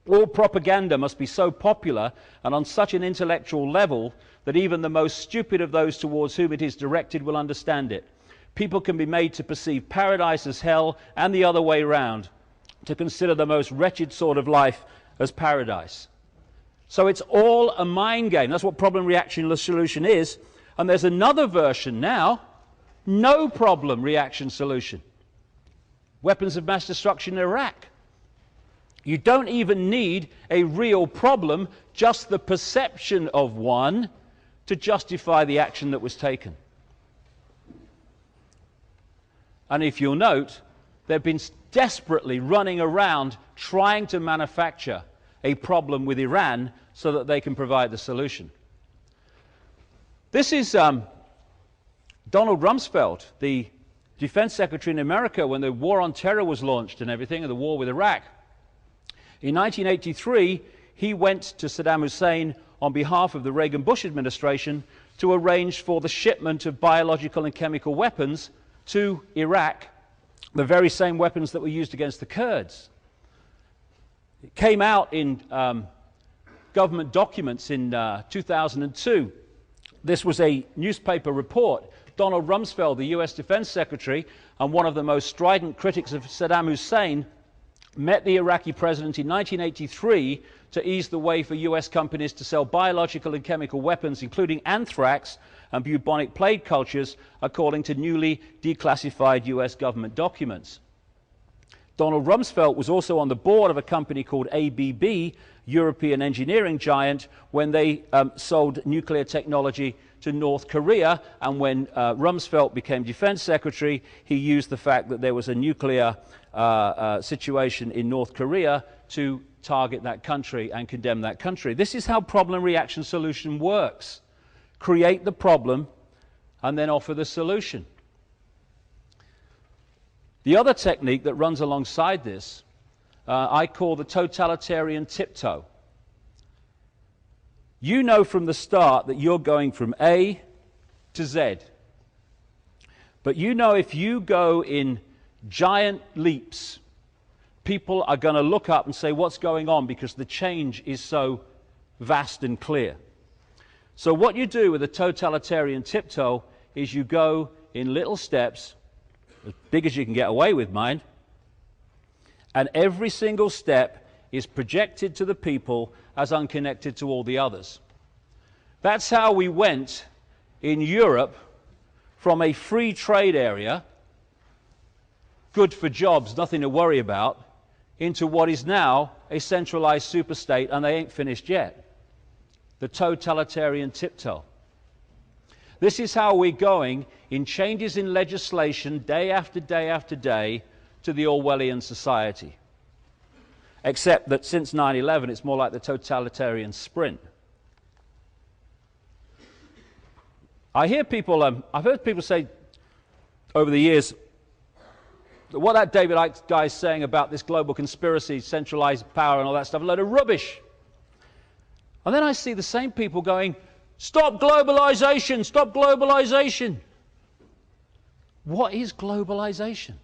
All propaganda must be so popular and on such an intellectual level that even the most stupid of those towards whom it is directed will understand it. People can be made to perceive paradise as hell and the other way round, to consider the most wretched sort of life as paradise. So it's all a mind game. That's what problem reaction solution is. And there's another version now, no problem reaction solution. Weapons of mass destruction in Iraq. You don't even need a real problem, just the perception of one to justify the action that was taken. And if you'll note, they've been desperately running around trying to manufacture a problem with Iran so that they can provide the solution. This is Donald Rumsfeld, the Defense Secretary in America when the war on terror was launched and everything, and the war with Iraq. In 1983, he went to Saddam Hussein on behalf of the Reagan-Bush administration to arrange for the shipment of biological and chemical weapons to Iraq, the very same weapons that were used against the Kurds. It came out in government documents in 2002. This was a newspaper report. Donald Rumsfeld, the US Defense Secretary and one of the most strident critics of Saddam Hussein, met the Iraqi president in 1983 to ease the way for US companies to sell biological and chemical weapons, including anthrax and bubonic plague cultures, according to newly declassified US government documents. Donald Rumsfeld was also on the board of a company called ABB, European engineering giant, when they sold nuclear technology to North Korea, and when Rumsfeld became defense secretary, he used the fact that there was a nuclear situation in North Korea to target that country and condemn that country. This is how problem reaction solution works. Create the problem and then offer the solution. The other technique that runs alongside this, I call the totalitarian tiptoe. You know from the start that you're going from A to Z. But you know if you go in giant leaps, people are going to look up and say, what's going on? Because the change is so vast and clear. So what you do with a totalitarian tiptoe is you go in little steps, as big as you can get away with, mind, and every single step is projected to the people as unconnected to all the others. That's how we went in Europe from a free trade area, good for jobs, nothing to worry about, into what is now a centralized superstate, and they ain't finished yet. The totalitarian tiptoe. This is how we're going in changes in legislation day after day after day to the Orwellian society. Except that since 9/11, it's more like the totalitarian sprint. I hear people, I've heard people say over the years, that what that David Icke guy is saying about this global conspiracy, centralized power and all that stuff, a load of rubbish. And then I see the same people going, stop globalization, stop globalization. What is globalization?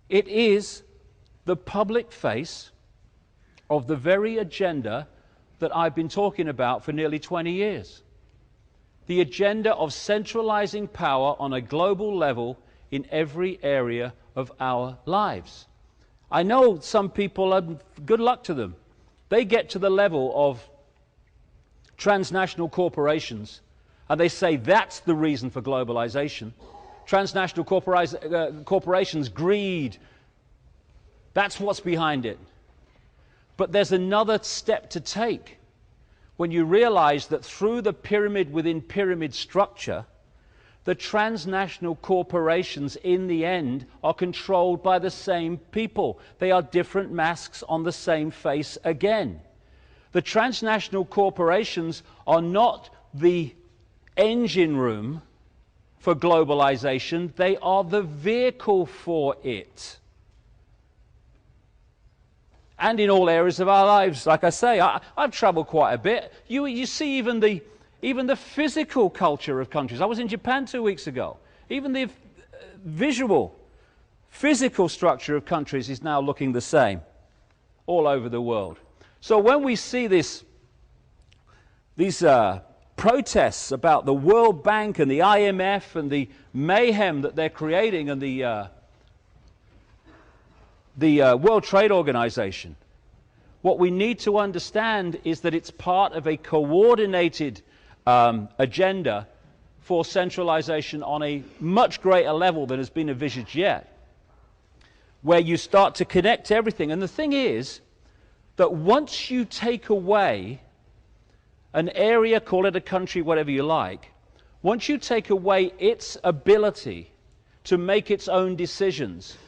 It is the public face of the very agenda that I've been talking about for nearly 20 years. The agenda of centralizing power on a global level in every area of our lives. I know some people, good luck to them. They get to the level of transnational corporations and they say that's the reason for globalization. Transnational corporations, greed, That's what's behind it. But there's another step to take when you realize that through the pyramid within pyramid structure, the transnational corporations in the end are controlled by the same people. They are different masks on the same face again. The transnational corporations are not the engine room for globalization, they are the vehicle for it. And in all areas of our lives, like I say, I've traveled quite a bit. You see even the physical culture of countries. I was in Japan 2 weeks ago. Even the visual, physical structure of countries is now looking the same all over the world. So when we see these protests about the World Bank and the IMF and the mayhem that they're creating and the World Trade Organization, what we need to understand is that it's part of a coordinated agenda for centralization on a much greater level than has been envisaged yet, where you start to connect everything. And the thing is that once you take away an area, call it a country, whatever you like, once you take away its ability to make its own decisions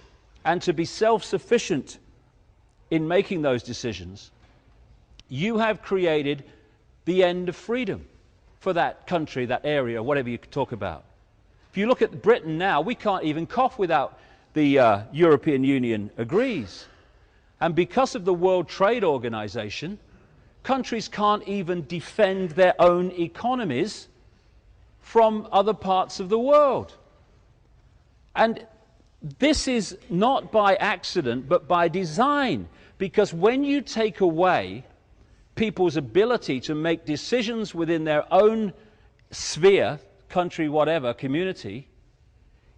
and to be self-sufficient in making those decisions, you have created the end of freedom for that country, that area, whatever you talk about. If you look at Britain now, we can't even cough without the European Union agrees. And because of the World Trade Organization, countries can't even defend their own economies from other parts of the world. And this is not by accident, but by design, because when you take away people's ability to make decisions within their own sphere, country, whatever, community,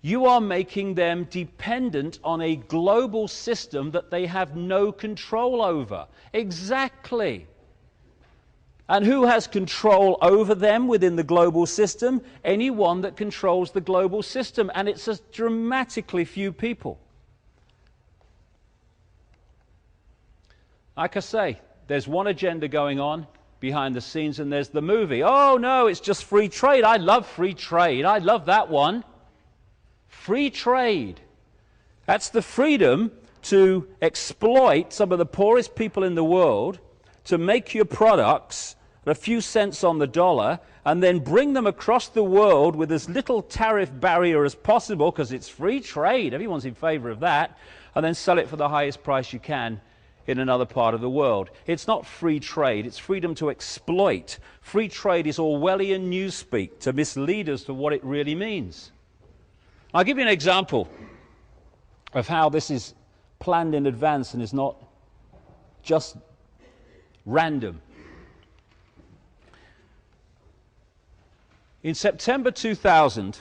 you are making them dependent on a global system that they have no control over. Exactly. And who has control over them within the global system? Anyone that controls the global system, and it's a dramatically few people. Like I say, there's one agenda going on behind the scenes, and there's the movie. Oh no, it's just free trade. I love free trade. I love that one. Free trade. That's the freedom to exploit some of the poorest people in the world, to make your products at a few cents on the dollar and then bring them across the world with as little tariff barrier as possible, because it's free trade, everyone's in favor of that, and then sell it for the highest price you can in another part of the world. It's not free trade, it's freedom to exploit. Free trade is Orwellian newspeak to mislead us to what it really means. I'll give you an example of how this is planned in advance and is not just random. In September 2000,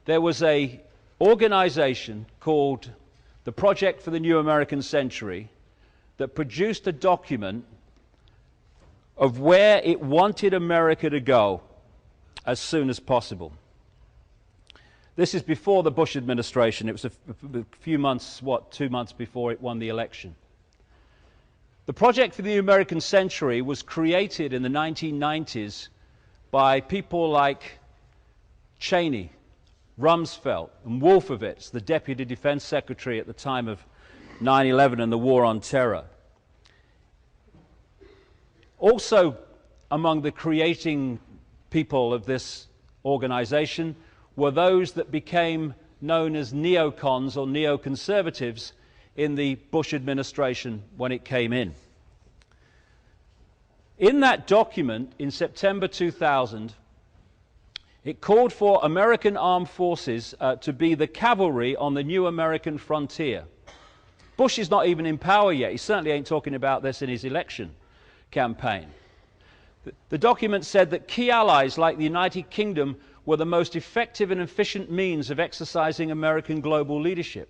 there was an organization called the Project for the New American Century that produced a document of where it wanted America to go as soon as possible. This is before the Bush administration. It was a few months, 2 months before it won the election. The Project for the New American Century was created in the 1990s by people like Cheney, Rumsfeld, and Wolfowitz, the Deputy Defense Secretary at the time of 9/11 and the War on Terror. Also among the creating people of this organization were those that became known as neocons or neoconservatives in the Bush administration when it came in. In that document, in September 2000, it called for American armed forces to be the cavalry on the new American frontier. Bush is not even in power yet. He certainly ain't talking about this in his election campaign. The document said that key allies like the United Kingdom were the most effective and efficient means of exercising American global leadership.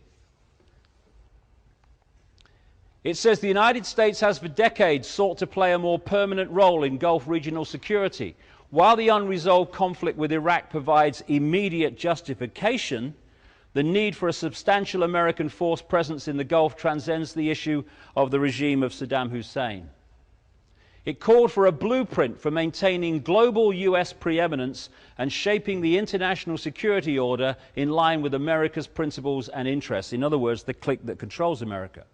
It says the United States has for decades sought to play a more permanent role in Gulf regional security. While the unresolved conflict with Iraq provides immediate justification, The need for a substantial American force presence in the Gulf transcends the issue of the regime of Saddam Hussein. It called for a blueprint for maintaining global US preeminence and shaping the international security order in line with America's principles and interests. In other words, the clique that controls America.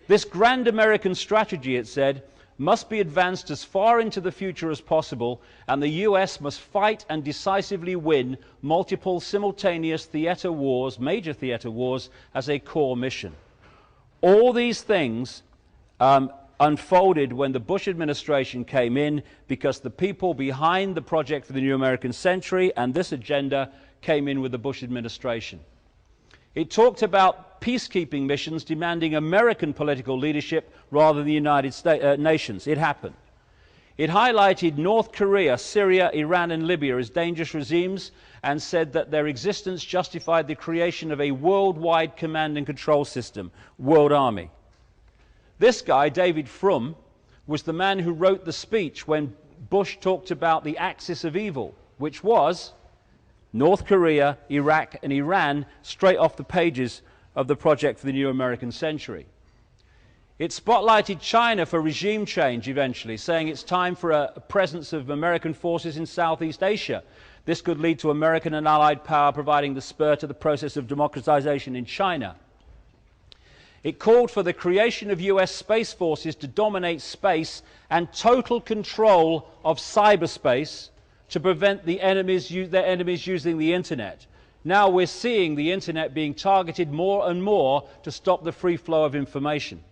This grand American strategy, it said, must be advanced as far into the future as possible, and the US must fight and decisively win multiple simultaneous theater wars, major theater wars, as a core mission. All these things unfolded when the Bush administration came in, because the people behind the project for the new American century and this agenda came in with the Bush administration. It talked about peacekeeping missions demanding American political leadership rather than the United Nations. It happened. It highlighted North Korea, Syria, Iran and Libya as dangerous regimes and said that their existence justified the creation of a worldwide command and control system, World Army. This guy, David Frum, was the man who wrote the speech when Bush talked about the axis of evil, which was North Korea, Iraq and Iran, straight off the pages of the project for the new American century. It spotlighted China for regime change eventually, saying it's time for a presence of American forces in Southeast Asia. This could lead to American and allied power providing the spur to the process of democratization in China. It called for the creation of US space forces to dominate space and total control of cyberspace to prevent their enemies using the internet. Now we're seeing the internet being targeted more and more to stop the free flow of information.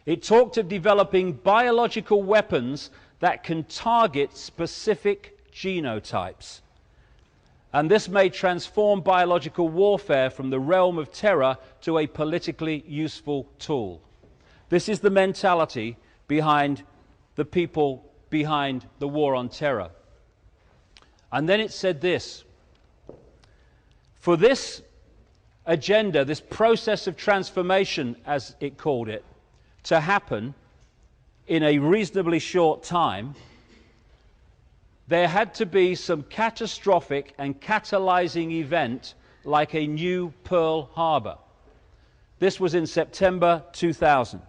It talked of developing biological weapons that can target specific genotypes. And this may transform biological warfare from the realm of terror to a politically useful tool. This is the mentality behind the people behind the war on terror. And then it said this: for this agenda, this process of transformation, as it called it, to happen in a reasonably short time, there had to be some catastrophic and catalyzing event like a new Pearl Harbor. This was in September 2000.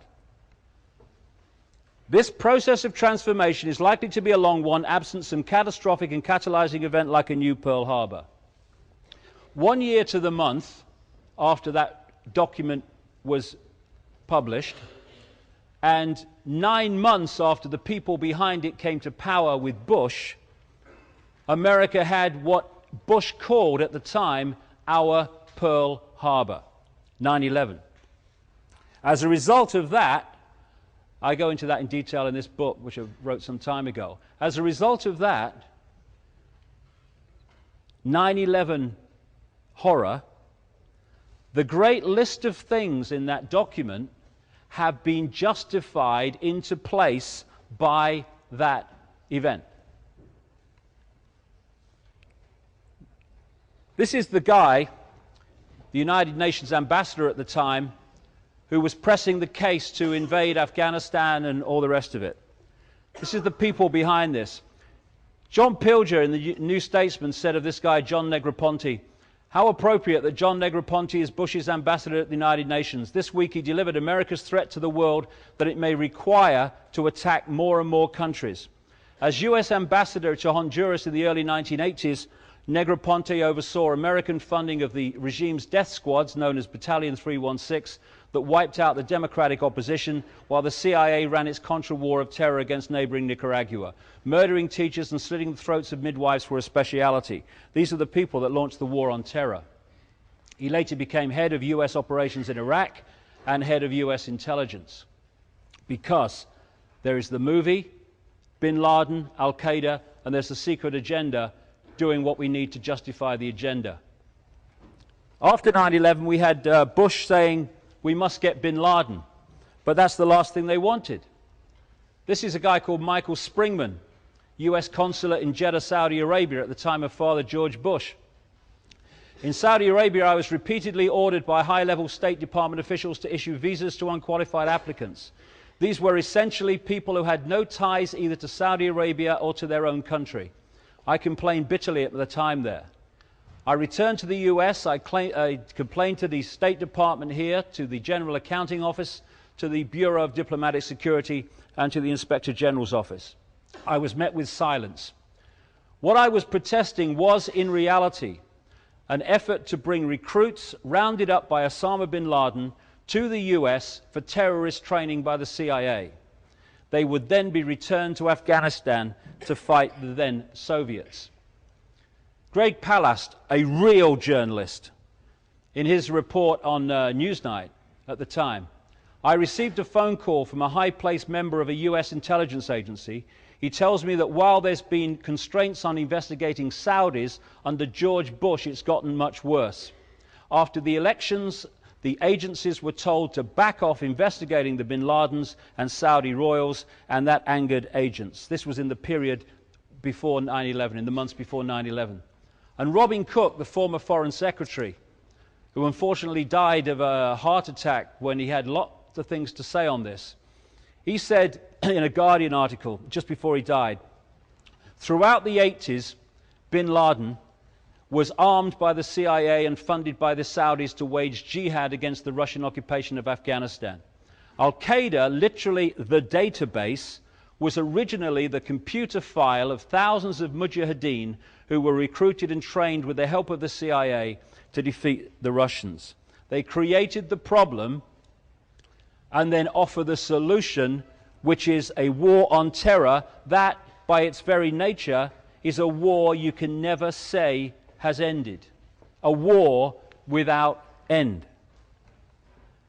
This process of transformation is likely to be a long one, absent some catastrophic and catalyzing event like a new Pearl Harbor. 1 year to the month after that document was published, and 9 months after the people behind it came to power with Bush, America had what Bush called at the time our Pearl Harbor, 9/11. As a result of that, I go into that in detail in this book, which I wrote some time ago. As a result of that 9/11 horror, the great list of things in that document have been justified into place by that event. This is the guy, the United Nations ambassador at the time, who was pressing the case to invade Afghanistan and all the rest of it. This is the people behind this. John Pilger in the New Statesman said of this guy, John Negroponte, how appropriate that John Negroponte is Bush's ambassador at the United Nations. This week he delivered America's threat to the world that it may require to attack more and more countries. As US ambassador to Honduras in the early 1980s, Negroponte oversaw American funding of the regime's death squads, known as Battalion 316, that wiped out the democratic opposition, while the CIA ran its Contra war of terror against neighboring Nicaragua. Murdering teachers and slitting the throats of midwives were a speciality. These are the people that launched the war on terror. He later became head of US operations in Iraq and head of US intelligence. Because there is the movie, Bin Laden, Al-Qaeda, and there's the secret agenda doing what we need to justify the agenda. After 9/11, we had Bush saying, we must get Bin Laden, but that's the last thing they wanted. This is a guy called Michael Springman, US consulate in Jeddah, Saudi Arabia at the time of Father George Bush. In Saudi Arabia, I was repeatedly ordered by high-level State Department officials to issue visas to unqualified applicants. These were essentially people who had no ties either to Saudi Arabia or to their own country. I complained bitterly at the time there. I returned to the US. I complained to the State Department here, to the General Accounting Office, to the Bureau of Diplomatic Security, and to the Inspector General's office. I was met with silence. What I was protesting was, in reality, an effort to bring recruits rounded up by Osama bin Laden to the US for terrorist training by the CIA. They would then be returned to Afghanistan to fight the then Soviets. Greg Palast, a real journalist, in his report on Newsnight at the time, I received a phone call from a high-placed member of a US intelligence agency. He tells me that while there's been constraints on investigating Saudis under George Bush, it's gotten much worse. After the elections, the agencies were told to back off investigating the bin Ladens and Saudi royals, and that angered agents. This was in the period before 9/11, in the months before 9/11. And Robin Cook, the former Foreign Secretary, who unfortunately died of a heart attack when he had lots of things to say on this, he said in a Guardian article just before he died, throughout the 80s, bin Laden was armed by the CIA and funded by the Saudis to wage jihad against the Russian occupation of Afghanistan. Al-Qaeda, literally the database, was originally the computer file of thousands of mujahideen who were recruited and trained with the help of the CIA to defeat the Russians. They created the problem and then offer the solution, which is a war on terror that, by its very nature, is a war you can never say has ended. A war without end.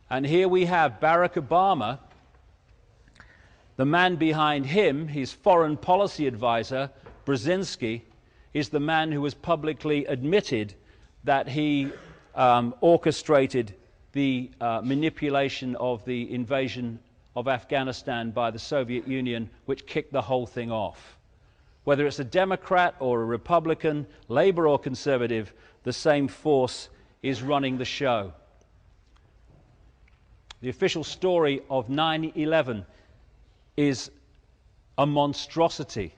And here we have Barack Obama. The man behind him, his foreign policy advisor, Brzezinski, is the man who has publicly admitted that he orchestrated the manipulation of the invasion of Afghanistan by the Soviet Union, which kicked the whole thing off. Whether it's a Democrat or a Republican, Labour or Conservative, the same force is running the show. The official story of 9/11 is a monstrosity.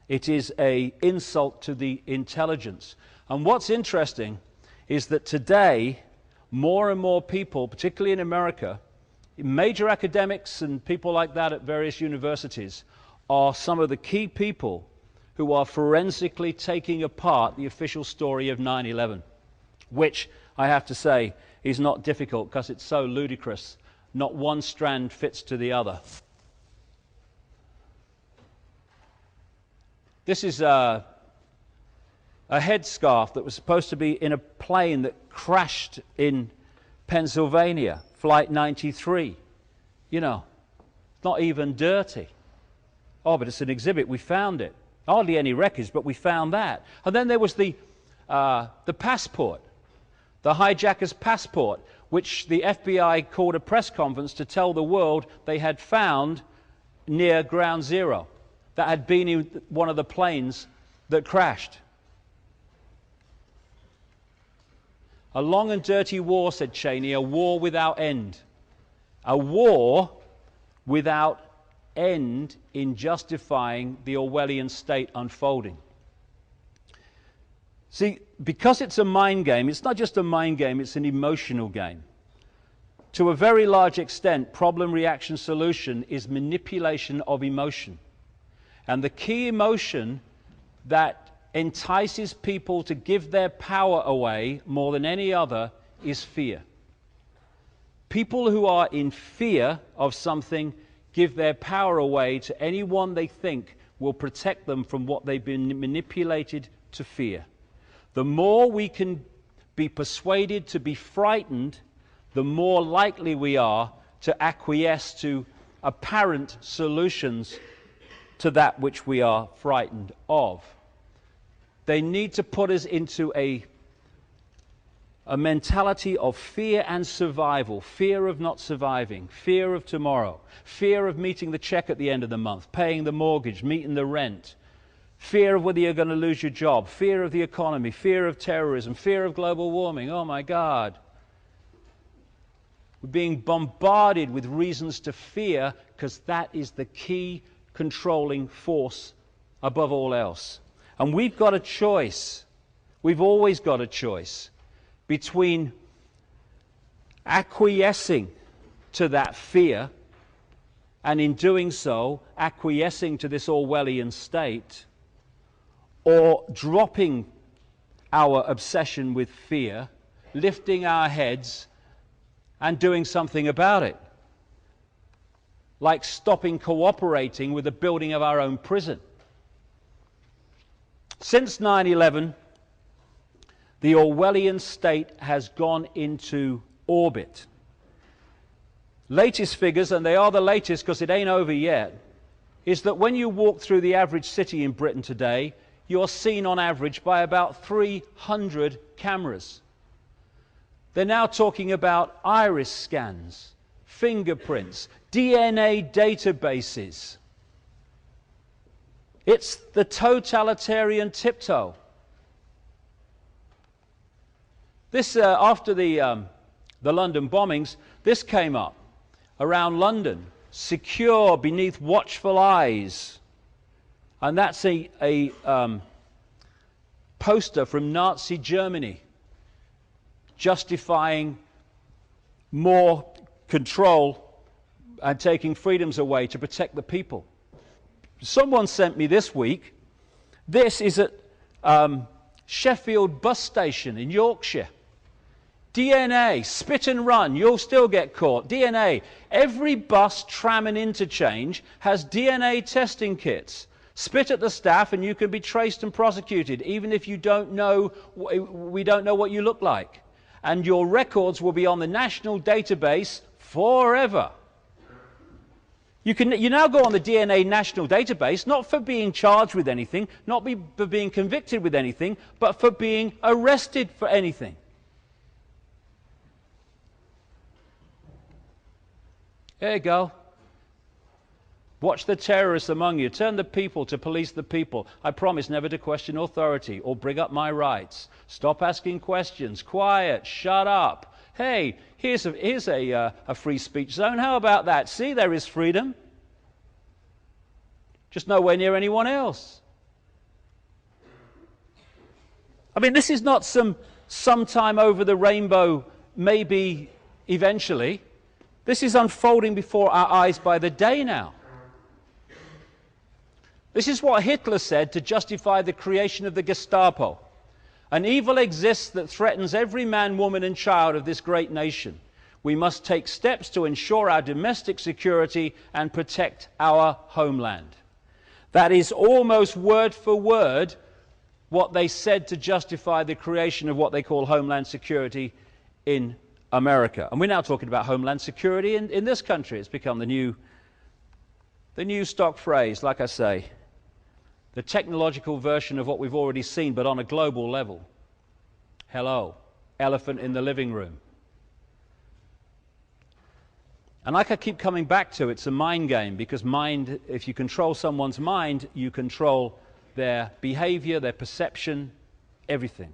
It is an insult to the intelligence. And what's interesting is that today, more and more people, particularly in America, major academics and people like that at various universities, are some of the key people who are forensically taking apart the official story of 9/11, which, I have to say, is not difficult because it's so ludicrous. Not one strand fits to the other. This is a headscarf that was supposed to be in a plane that crashed in Pennsylvania, Flight 93. You know, it's not even dirty. Oh, but it's an exhibit. We found it. Hardly any wreckage, but we found that. And then there was the passport, the hijacker's passport, which the FBI called a press conference to tell the world they had found near Ground Zero, that had been in one of the planes that crashed. A long and dirty war, said Cheney, a war without end. A war without end in justifying the Orwellian state unfolding. See, because it's a mind game, it's not just a mind game, it's an emotional game. To a very large extent, problem, reaction, solution is manipulation of emotion. And the key emotion that entices people to give their power away more than any other is fear. People who are in fear of something give their power away to anyone they think will protect them from what they've been manipulated to fear. The more we can be persuaded to be frightened, the more likely we are to acquiesce to apparent solutions to that which we are frightened of. They need to put us into a mentality of fear and survival, fear of not surviving, fear of tomorrow, fear of meeting the check at the end of the month, paying the mortgage, meeting the rent, fear of whether you're going to lose your job, fear of the economy, fear of terrorism, fear of global warming. Oh my God. We're being bombarded with reasons to fear because that is the key controlling force above all else. And we've got a choice. We've always got a choice between acquiescing to that fear, and in doing so, acquiescing to this Orwellian state, or dropping our obsession with fear, lifting our heads, and doing something about it. Like stopping cooperating with the building of our own prison. Since 9/11, the Orwellian state has gone into orbit. Latest figures, and they are the latest because it ain't over yet, is that when you walk through the average city in Britain today, you're seen on average by about 300 cameras. They're now talking about iris scans, fingerprints, DNA databases. It's the totalitarian tiptoe. This, after the London bombings, this came up around London, secure beneath watchful eyes. And that's a poster from Nazi Germany justifying more control and taking freedoms away to protect the people. Someone sent me this week, this is at Sheffield bus station in Yorkshire. DNA, spit and run, you'll still get caught. DNA, every bus, tram and interchange has DNA testing kits. Spit at the staff and you can be traced and prosecuted, even if you don't know, we don't know what you look like. And your records will be on the national database forever. You now go on the DNA national database, not for being charged with anything, not for being convicted with anything, but for being arrested for anything. There you go. Watch the terrorists among you. Turn the people to police the people. I promise never to question authority or bring up my rights. Stop asking questions. Quiet. Shut up. Hey, here's a free speech zone. How about that? See, there is freedom. Just nowhere near anyone else. I mean, this is not sometime over the rainbow, maybe eventually. This is unfolding before our eyes by the day now. This is what Hitler said to justify the creation of the Gestapo. An evil exists that threatens every man, woman and child of this great nation. We must take steps to ensure our domestic security and protect our homeland. That is almost word for word what they said to justify the creation of what they call Homeland Security in America. And we're now talking about Homeland Security in this country. It's become the new stock phrase, like I say. The technological version of what we've already seen, but on a global level. Hello, elephant in the living room. And like I keep coming back to, it's a mind game, because mind, if you control someone's mind, you control their behavior, their perception, everything.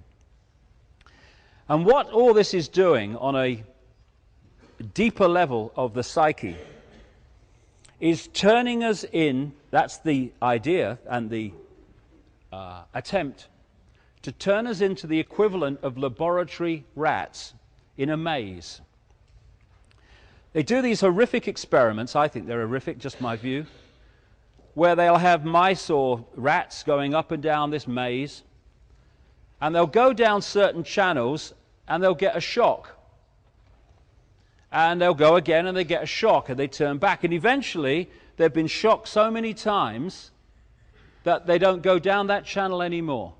And what all this is doing on a deeper level of the psyche is turning us in, that's the idea and the attempt, to turn us into the equivalent of laboratory rats in a maze. They do these horrific experiments, I think they're horrific, just my view, where they'll have mice or rats going up and down this maze, and they'll go down certain channels and they'll get a shock. And they'll go again and they get a shock and they turn back. And eventually they've been shocked so many times that they don't go down that channel anymore.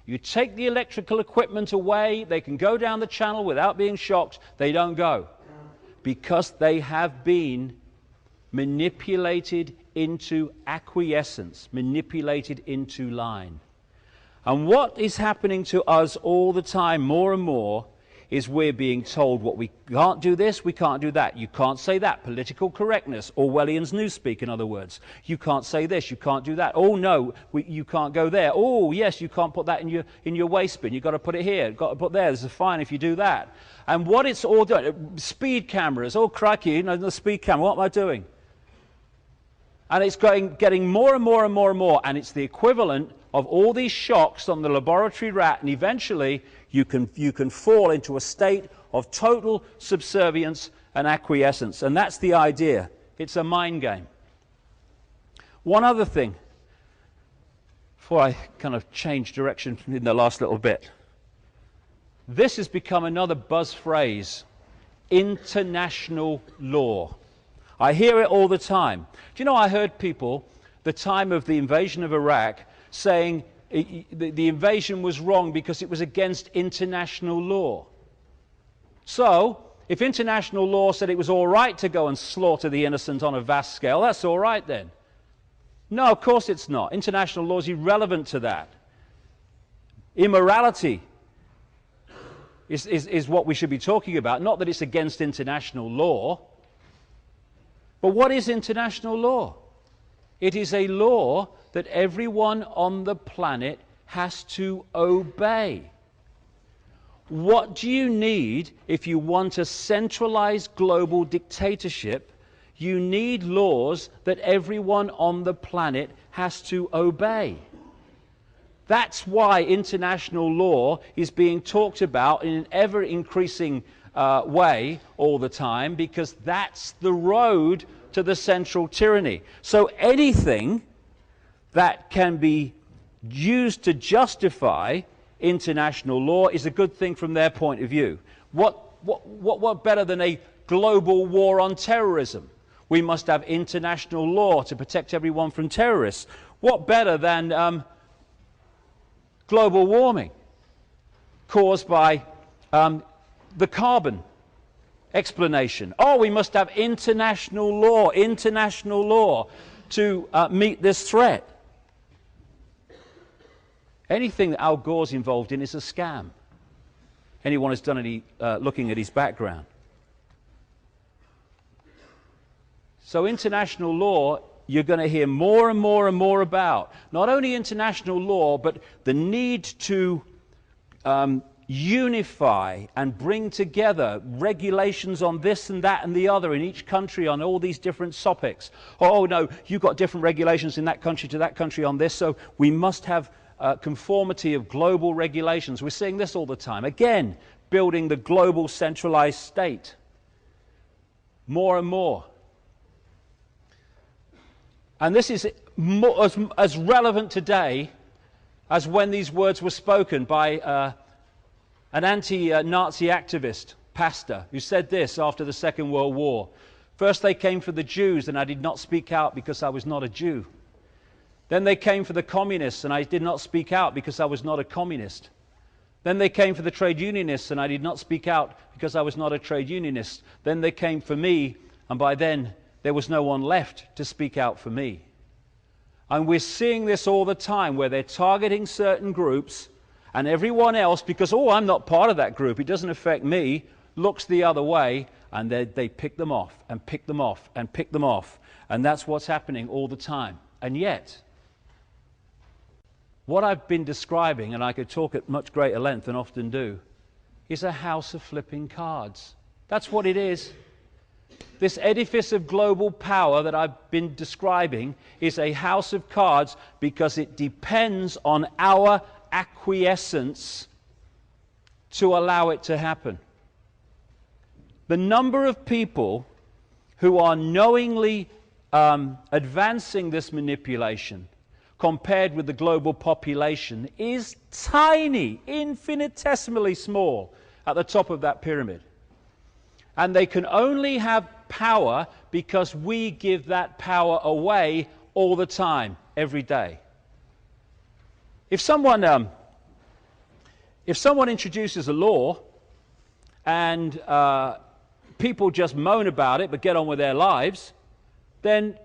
You take the electrical equipment away, they can go down the channel without being shocked. They don't go. Because they have been manipulated into acquiescence, manipulated into line. And what is happening to us all the time, more and more, is we're being told what we can't do this, we can't do that. You can't say that. Political correctness, Orwellian's newspeak, in other words. You can't say this, you can't do that. Oh no, you can't go there. Oh yes, you can't put that in your waste bin. You've got to put it here. You've got to put there. There's a fine if you do that. And what it's all doing, speed cameras. Oh crikey, you know, the speed camera. What am I doing? And it's getting more and more and more and more, and it's the equivalent of all these shocks on the laboratory rat, and eventually you can fall into a state of total subservience and acquiescence. And that's the idea. It's a mind game. One other thing, before I kind of change direction in the last little bit. This has become another buzz phrase, international law. I hear it all the time. Do you know, I heard people, the time of the invasion of Iraq, saying the invasion was wrong because it was against international law. So, if international law said it was all right to go and slaughter the innocent on a vast scale, that's all right then. No, of course it's not. International law is irrelevant to that. Immorality is what we should be talking about. Not that it's against international law. But what is international law? It is a law that everyone on the planet has to obey. What do you need if you want a centralized global dictatorship? You need laws that everyone on the planet has to obey. That's why international law is being talked about in an ever-increasing way all the time, because that's the road to the central tyranny. So anything that can be used to justify international law is a good thing from their point of view. What better than a global war on terrorism? We must have international law to protect everyone from terrorists. What better than global warming caused by the carbon explanation? Oh, we must have international law to meet this threat. Anything that Al Gore's involved in is a scam. Anyone who's done any looking at his background. So international law, you're going to hear more and more and more about. Not only international law, but the need to unify and bring together regulations on this and that and the other in each country on all these different topics. Oh no, you've got different regulations in that country to that country on this, so we must have conformity of global regulations. We're seeing this all the time. Again, building the global centralized state. More and more. And this is as relevant today as when these words were spoken by an anti-Nazi activist, pastor, who said this after the Second World War. First they came for the Jews, and I did not speak out because I was not a Jew. Then they came for the communists, and I did not speak out because I was not a communist. Then they came for the trade unionists, and I did not speak out because I was not a trade unionist. Then they came for me, and by then there was no one left to speak out for me. And we're seeing this all the time, where they're targeting certain groups, and everyone else, because, oh, I'm not part of that group, it doesn't affect me, looks the other way, and they pick them off, and pick them off, and pick them off. And that's what's happening all the time. And yet, what I've been describing, and I could talk at much greater length and often do, is a house of flipping cards. That's what it is. This edifice of global power that I've been describing is a house of cards because it depends on our acquiescence to allow it to happen. The number of people who are knowingly advancing this manipulation compared with the global population is tiny, infinitesimally small at the top of that pyramid. And they can only have power because we give that power away all the time, every day. If someone introduces a law and people just moan about it but get on with their lives, then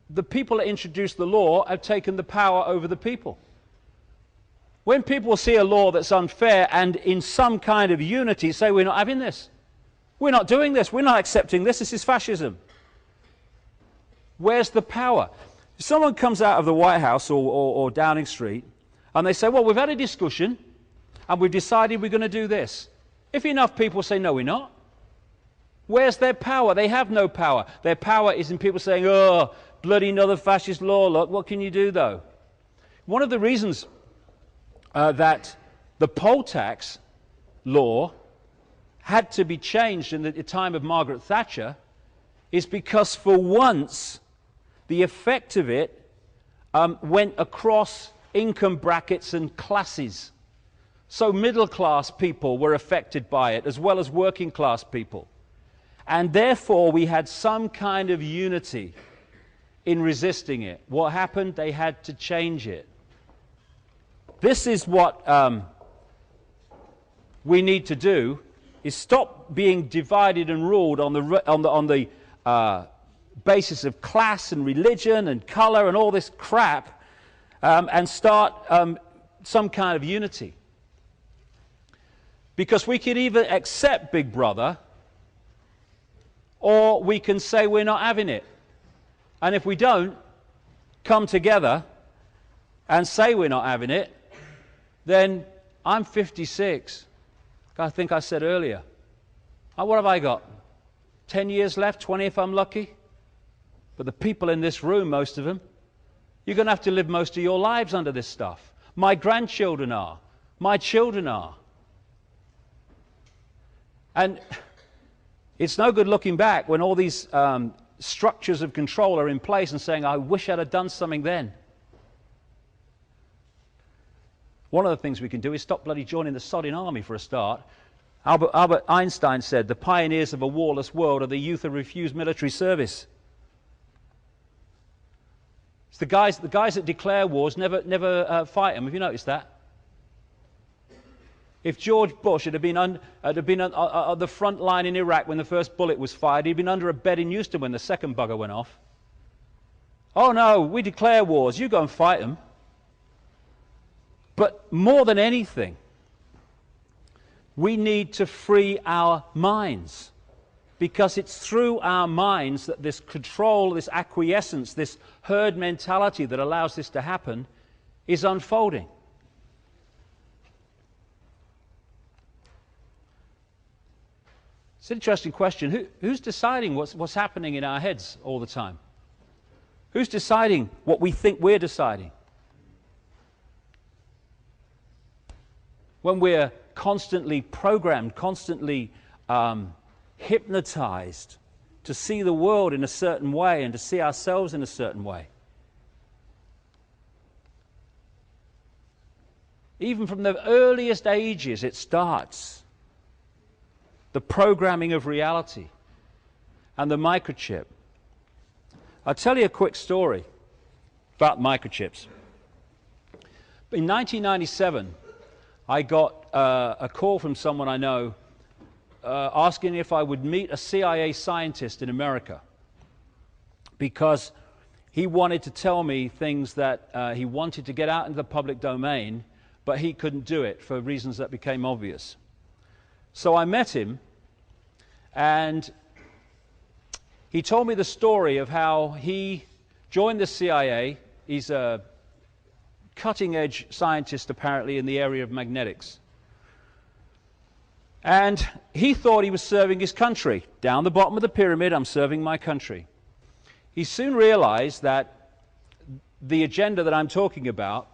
the people that introduced the law have taken the power over the people. When people see a law that's unfair and in some kind of unity say, we're not having this, we're not doing this, we're not accepting this, this is fascism. Where's the power? If someone comes out of the White House or Downing Street and they say, well, we've had a discussion and we've decided we're going to do this. If enough people say, no, we're not, Where's their power? They have no power. Their power is in people saying, oh, bloody another fascist law. Look, what can you do, though? One of the reasons that the poll tax law had to be changed in the time of Margaret Thatcher is because for once the effect of it went across income brackets and classes. So middle class people were affected by it as well as working class people. And therefore we had some kind of unity in resisting it. What happened? They had to change it. This is what we need to do, is stop being divided and ruled on the basis of class and religion and color and all this crap, and start some kind of unity. Because we can either accept Big Brother, or we can say we're not having it. And if we don't come together and say we're not having it, then I'm 56. I think I said earlier. What have I got? 10 years left, 20 if I'm lucky? But the people in this room, most of them, you're going to have to live most of your lives under this stuff. My grandchildren are. My children are. And it's no good looking back when all these structures of control are in place and saying, I wish I'd have done something then. One of the things we can do is stop bloody joining the sodding army for a start. Albert Einstein said, the pioneers of a warless world are the youth who refuse military service. It's the guys that declare wars never fight them. Have you noticed that? If George Bush had been on the front line in Iraq when the first bullet was fired, he'd been under a bed in Houston when the second bugger went off. Oh no, we declare wars, you go and fight them. But more than anything, we need to free our minds, because it's through our minds that this control, this acquiescence, this herd mentality that allows this to happen is unfolding. It's an interesting question. Who's deciding what's happening in our heads all the time? Who's deciding what we think we're deciding? When we're constantly programmed, constantly hypnotized to see the world in a certain way and to see ourselves in a certain way. Even from the earliest ages it starts. The programming of reality and the microchip. I'll tell you a quick story about microchips. In 1997, I got a call from someone I know asking if I would meet a CIA scientist in America, because he wanted to tell me things that he wanted to get out into the public domain, but he couldn't do it for reasons that became obvious. So I met him, and he told me the story of how he joined the CIA. He's a cutting-edge scientist, apparently, in the area of magnetics. And he thought he was serving his country. Down the bottom of the pyramid, I'm serving my country. He soon realized that the agenda that I'm talking about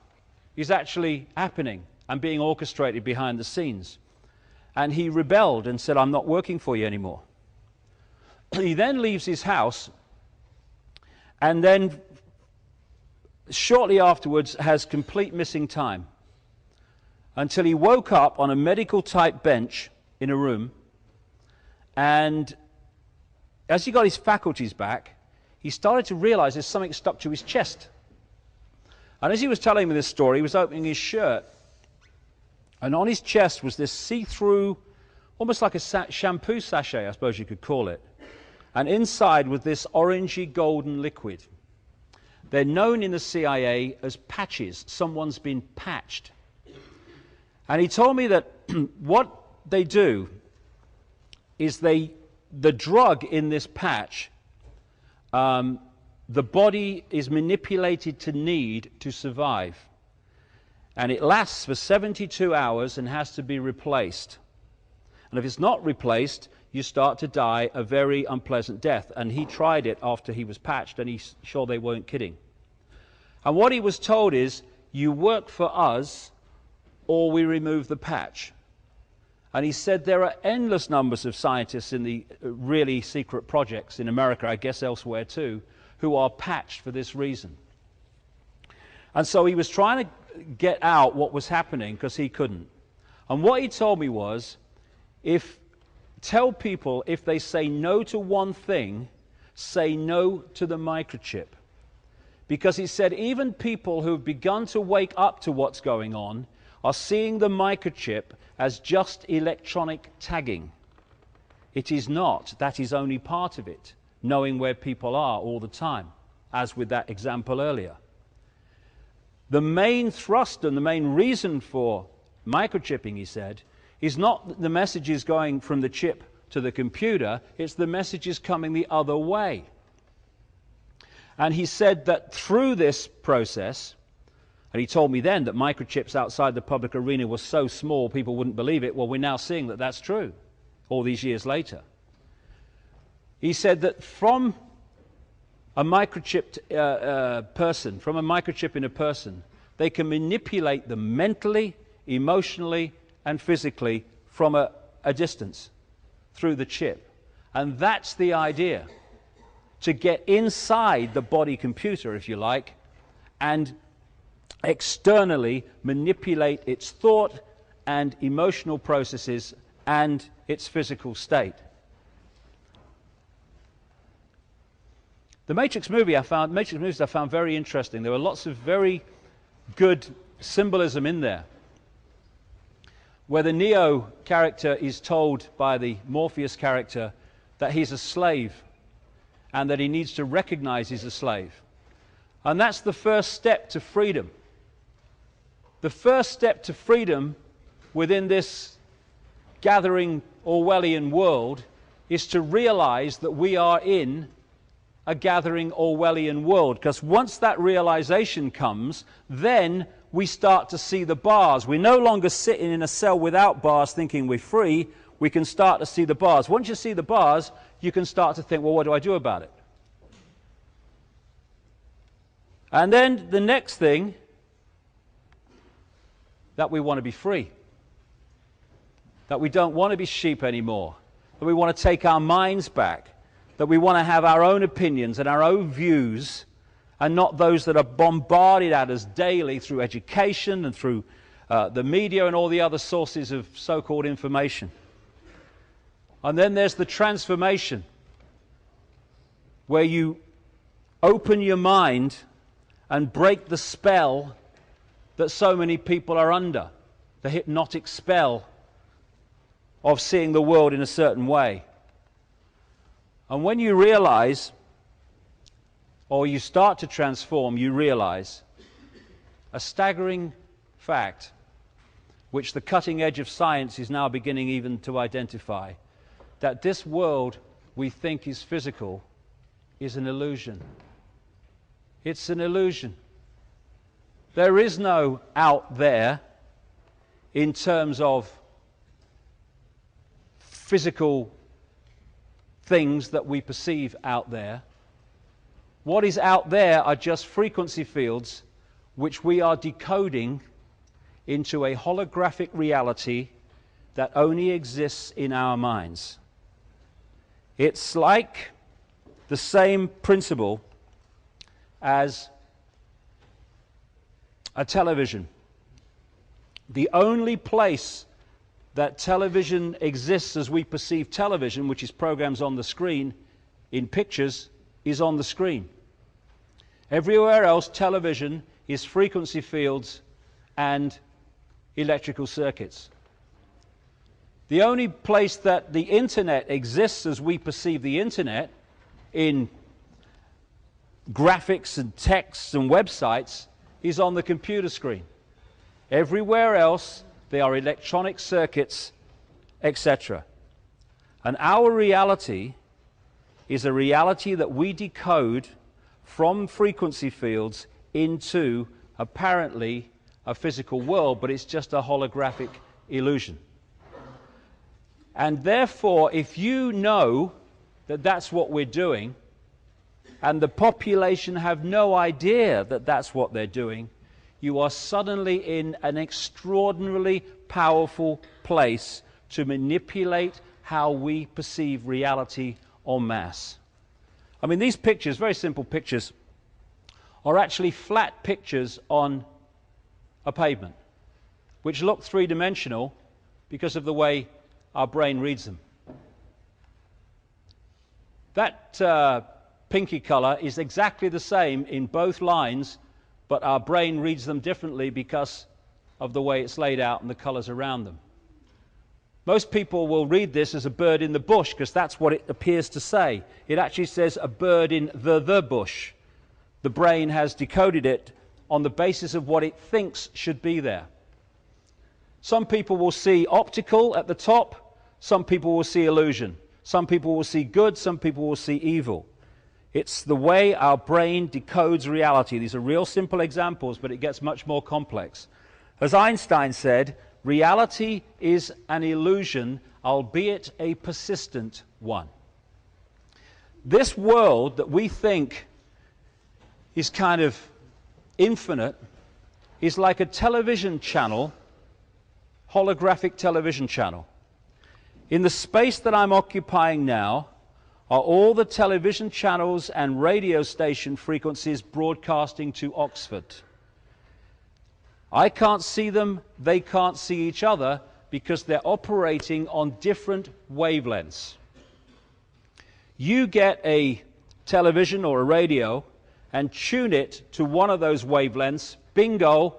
is actually happening and being orchestrated behind the scenes. And he rebelled and said, I'm not working for you anymore. He then leaves his house, and then shortly afterwards has complete missing time, until he woke up on a medical type bench in a room, and as he got his faculties back, he started to realize there's something stuck to his chest. And as he was telling me this story, he was opening his shirt, and on his chest was this see-through, almost like a shampoo sachet, I suppose you could call it, and inside was this orangey golden liquid. They're known in the CIA as patches. Someone's been patched. And he told me that what they do is the drug in this patch, the body is manipulated to need to survive. And it lasts for 72 hours and has to be replaced. And if it's not replaced, you start to die a very unpleasant death. And he tried it after he was patched, and he's sure they weren't kidding. And what he was told is, you work for us or we remove the patch. And he said there are endless numbers of scientists in the really secret projects in America, I guess elsewhere too, who are patched for this reason. And so he was trying to get out what was happening because he couldn't. And what he told me was, tell people if they say no to one thing, say no to the microchip. Because he said even people who have begun to wake up to what's going on are seeing the microchip as just electronic tagging. It is not. That is only part of it, knowing where people are all the time, as with that example earlier. The main thrust and the main reason for microchipping, he said, is not the messages going from the chip to the computer, it's the messages coming the other way. And he said that through this process, and he told me then that microchips outside the public arena were so small people wouldn't believe it. Well, we're now seeing that that's true, all these years later. He said that from a microchipped person, from a microchip in a person, they can manipulate them mentally, emotionally, and physically from a distance through the chip. And that's the idea, to get inside the body computer, if you like, and externally manipulate its thought and emotional processes and its physical state. The Matrix movies I found very interesting. There were lots of very good symbolism in there, where the Neo character is told by the Morpheus character that he's a slave and that he needs to recognize he's a slave. And that's the first step to freedom. The first step to freedom within this gathering Orwellian world is to realize that we are in a gathering Orwellian world. Because once that realization comes, then we start to see the bars. We're no longer sitting in a cell without bars thinking we're free. We can start to see the bars. Once you see the bars, you can start to think, well, what do I do about it? And then the next thing, that we want to be free. That we don't want to be sheep anymore. That we want to take our minds back. That we want to have our own opinions and our own views, and not those that are bombarded at us daily through education and through the media and all the other sources of so-called information. And then there's the transformation, where you open your mind and break the spell that so many people are under, the hypnotic spell of seeing the world in a certain way. And when you realize, or you start to transform, you realize a staggering fact, which the cutting edge of science is now beginning even to identify, that this world we think is physical is an illusion. It's an illusion. There is no out there in terms of physical things that we perceive out there. What is out there are just frequency fields which we are decoding into a holographic reality that only exists in our minds. It's like the same principle as a television. The only place that television exists as we perceive television, which is programs on the screen, in pictures, is on the screen. Everywhere else, television is frequency fields and electrical circuits. The only place that the internet exists as we perceive the internet, in graphics and texts and websites, is on the computer screen. Everywhere else, they are electronic circuits, etc. And our reality is a reality that we decode from frequency fields into, apparently, a physical world, but it's just a holographic illusion. And therefore, if you know that that's what we're doing, and the population have no idea that that's what they're doing, you are suddenly in an extraordinarily powerful place to manipulate how we perceive reality en masse. I mean, these pictures, very simple pictures, are actually flat pictures on a pavement, which look three-dimensional because of the way our brain reads them. That pinky color is exactly the same in both lines, but our brain reads them differently because of the way it's laid out and the colors around them. Most people will read this as a bird in the bush because that's what it appears to say. It actually says a bird in the bush. The brain has decoded it on the basis of what it thinks should be there. Some people will see optical at the top, some people will see illusion. Some people will see good, some people will see evil. It's the way our brain decodes reality. These are real simple examples, but it gets much more complex. As Einstein said, reality is an illusion, albeit a persistent one. This world that we think is kind of infinite is like a television channel, holographic television channel. In the space that I'm occupying now are all the television channels and radio station frequencies broadcasting to Oxford. I can't see them, they can't see each other because they're operating on different wavelengths. You get a television or a radio and tune it to one of those wavelengths, bingo,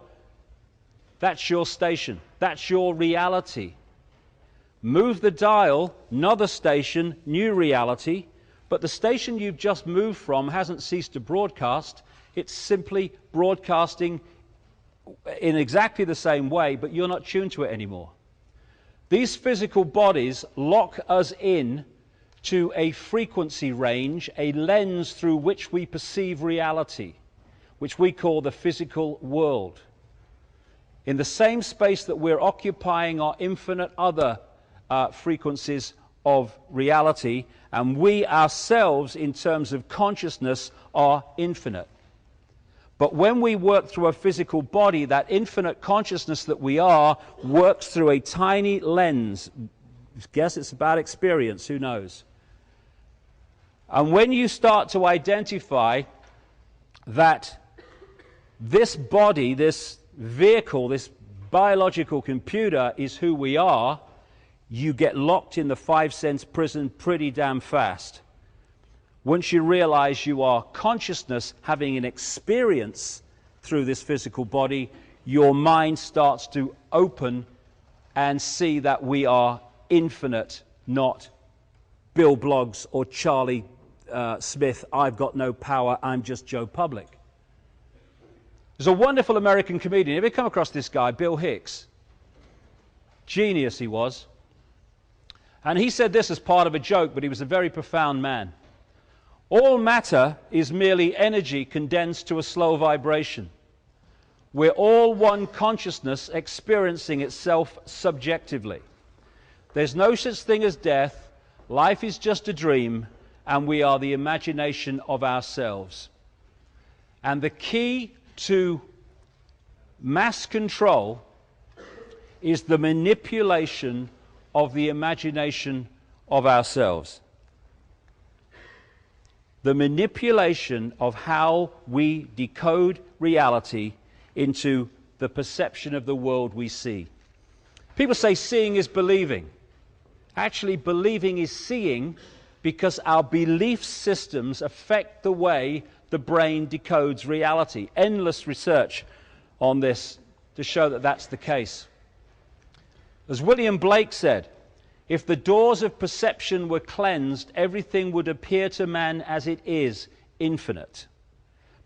that's your station, that's your reality. Move the dial, another station, new reality, but the station you've just moved from hasn't ceased to broadcast, it's simply broadcasting in exactly the same way, but you're not tuned to it anymore. These physical bodies lock us in to a frequency range, a lens through which we perceive reality, which we call the physical world. In the same space that we're occupying are infinite other frequencies of reality, and we ourselves, in terms of consciousness, are infinite. But when we work through a physical body, that infinite consciousness that we are works through a tiny lens. I guess it's about experience, who knows? And when you start to identify that this body, this vehicle, this biological computer is who we are, you get locked in the 5 sense prison pretty damn fast. Once you realize you are consciousness having an experience through this physical body, your mind starts to open and see that we are infinite, not Bill Bloggs or Charlie Smith, I've got no power, I'm just Joe Public. There's a wonderful American comedian. Have you come across this guy, Bill Hicks? Genius he was. And he said this as part of a joke, but he was a very profound man. All matter is merely energy condensed to a slow vibration. We're all one consciousness experiencing itself subjectively. There's no such thing as death, life is just a dream, and we are the imagination of ourselves. And the key to mass control is the manipulation of the imagination of ourselves. The manipulation of how we decode reality into the perception of the world we see. People say seeing is believing. Actually, believing is seeing because our belief systems affect the way the brain decodes reality. Endless research on this to show that that's the case. As William Blake said, if the doors of perception were cleansed, everything would appear to man as it is, infinite.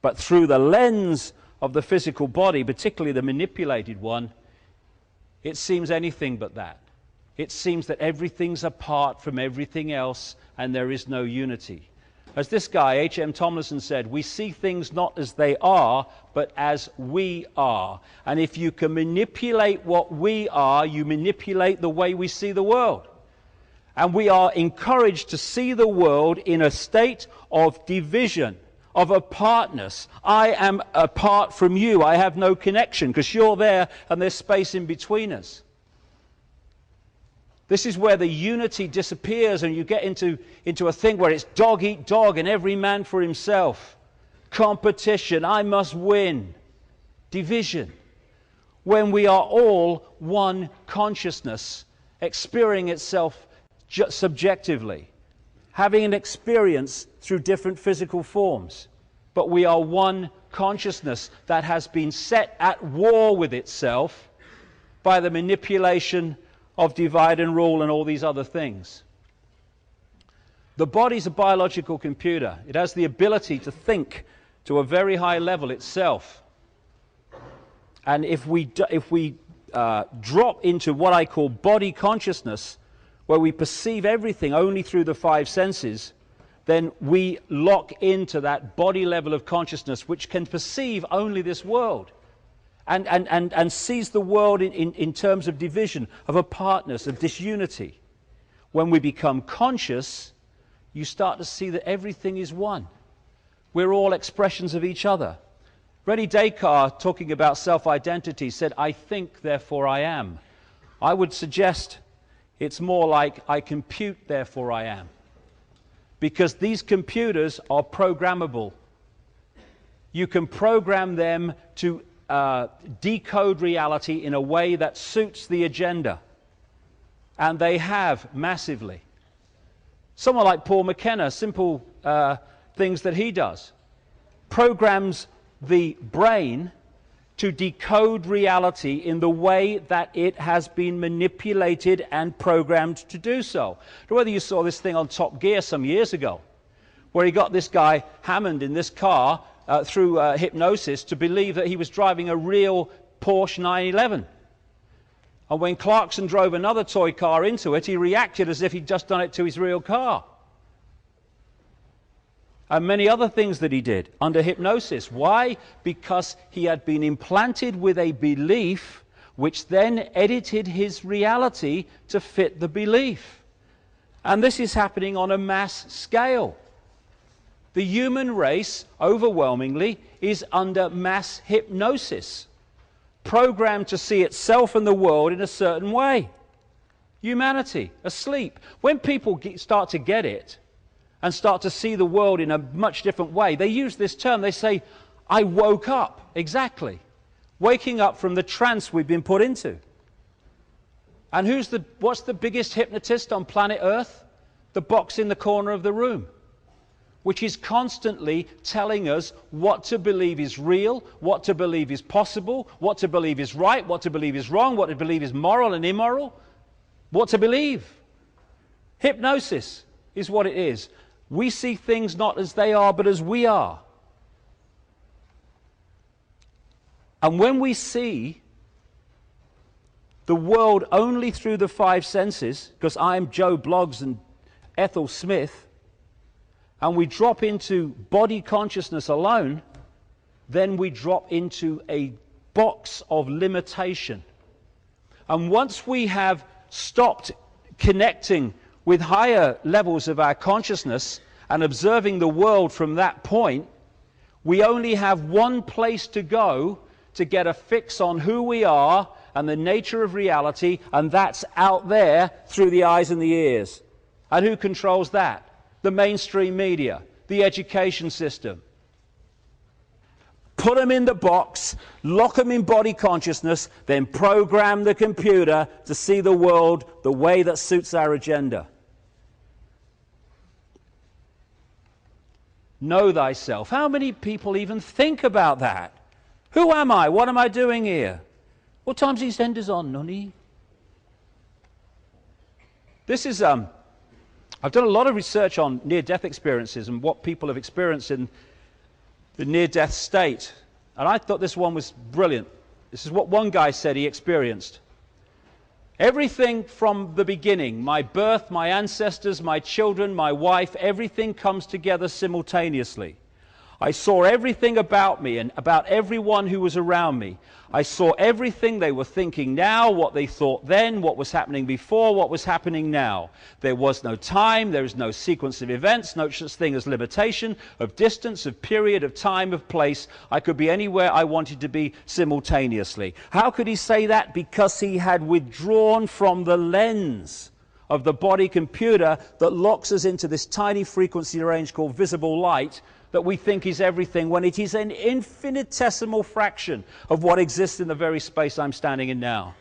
But through the lens of the physical body, particularly the manipulated one, it seems anything but that. It seems that everything's apart from everything else and there is no unity. As this guy, H.M. Tomlinson, said, we see things not as they are, but as we are. And if you can manipulate what we are, you manipulate the way we see the world. And we are encouraged to see the world in a state of division, of apartness. I am apart from you. I have no connection because you're there and there's space in between us. This is where the unity disappears and you get into a thing where it's dog eat dog and every man for himself. Competition, I must win. Division. When we are all one consciousness, experiencing itself subjectively, having an experience through different physical forms. But we are one consciousness that has been set at war with itself by the manipulation of divide and rule and all these other things. The body's a biological computer. It has the ability to think to a very high level itself. And if we drop into what I call body consciousness, where we perceive everything only through the five senses, then we lock into that body level of consciousness which can perceive only this world and sees the world in terms of division, of apartness, of disunity. When we become conscious, you start to see that everything is one. We're all expressions of each other. René Descartes, talking about self-identity, said, "I think, therefore I am." I would suggest it's more like, "I compute, therefore I am." Because these computers are programmable. You can program them to decode reality in a way that suits the agenda. And they have massively. Someone like Paul McKenna, simple things that he does, programs the brain to decode reality in the way that it has been manipulated and programmed to do so. Whether you saw this thing on Top Gear some years ago, where he got this guy Hammond in this car through hypnosis to believe that he was driving a real Porsche 911. And when Clarkson drove another toy car into it, he reacted as if he'd just done it to his real car. And many other things that he did under hypnosis. Why? Because he had been implanted with a belief which then edited his reality to fit the belief. And this is happening on a mass scale. The human race, overwhelmingly, is under mass hypnosis, programmed to see itself and the world in a certain way. Humanity, asleep. When people start to get it, and start to see the world in a much different way, they use this term. They say, "I woke up." Exactly. Waking up from the trance we've been put into. And what's the biggest hypnotist on planet Earth? The box in the corner of the room, which is constantly telling us what to believe is real, what to believe is possible, what to believe is right, what to believe is wrong, what to believe is moral and immoral, what to believe. Hypnosis is what it is. We see things not as they are, but as we are. And when we see the world only through the five senses, because I'm Joe Bloggs and Ethel Smith, and we drop into body consciousness alone, then we drop into a box of limitation. And once we have stopped connecting with higher levels of our consciousness and observing the world from that point, we only have one place to go to get a fix on who we are and the nature of reality, and that's out there through the eyes and the ears. And who controls that? The mainstream media, the education system. Put them in the box, lock them in body consciousness, then program the computer to see the world the way that suits our agenda. Know thyself. How many people even think about that? Who am I? What am I doing here? What time's EastEnders on, Nunny? This is, I've done a lot of research on near-death experiences and what people have experienced in the near-death state. And I thought this one was brilliant. This is what one guy said he experienced. Everything from the beginning, my birth, my ancestors, my children, my wife, everything comes together simultaneously. I saw everything about me and about everyone who was around me. I saw everything they were thinking now, what they thought then, what was happening before, what was happening now. There was no time, there is no sequence of events, no such thing as limitation, of distance, of period, of time, of place. I could be anywhere I wanted to be simultaneously. How could he say that? Because he had withdrawn from the lens of the body computer that locks us into this tiny frequency range called visible light, that we think is everything, when it is an infinitesimal fraction of what exists in the very space I'm standing in now.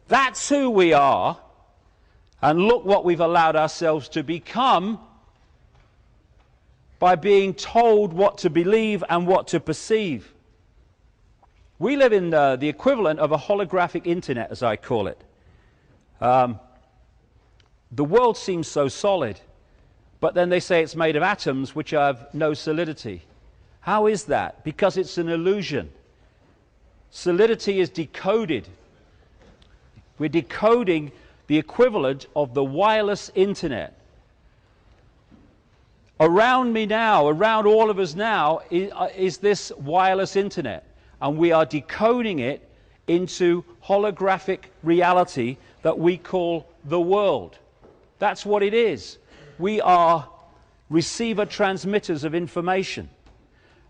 That's who we are, and look what we've allowed ourselves to become by being told what to believe and what to perceive. We live in the equivalent of a holographic internet, as I call it. The world seems so solid, but then they say it's made of atoms which have no solidity. How is that? Because it's an illusion. Solidity is decoded. We're decoding the equivalent of the wireless internet. Around me now, around all of us now, is this wireless internet. And we are decoding it into holographic reality that we call the world. That's what it is. We are receiver transmitters of information.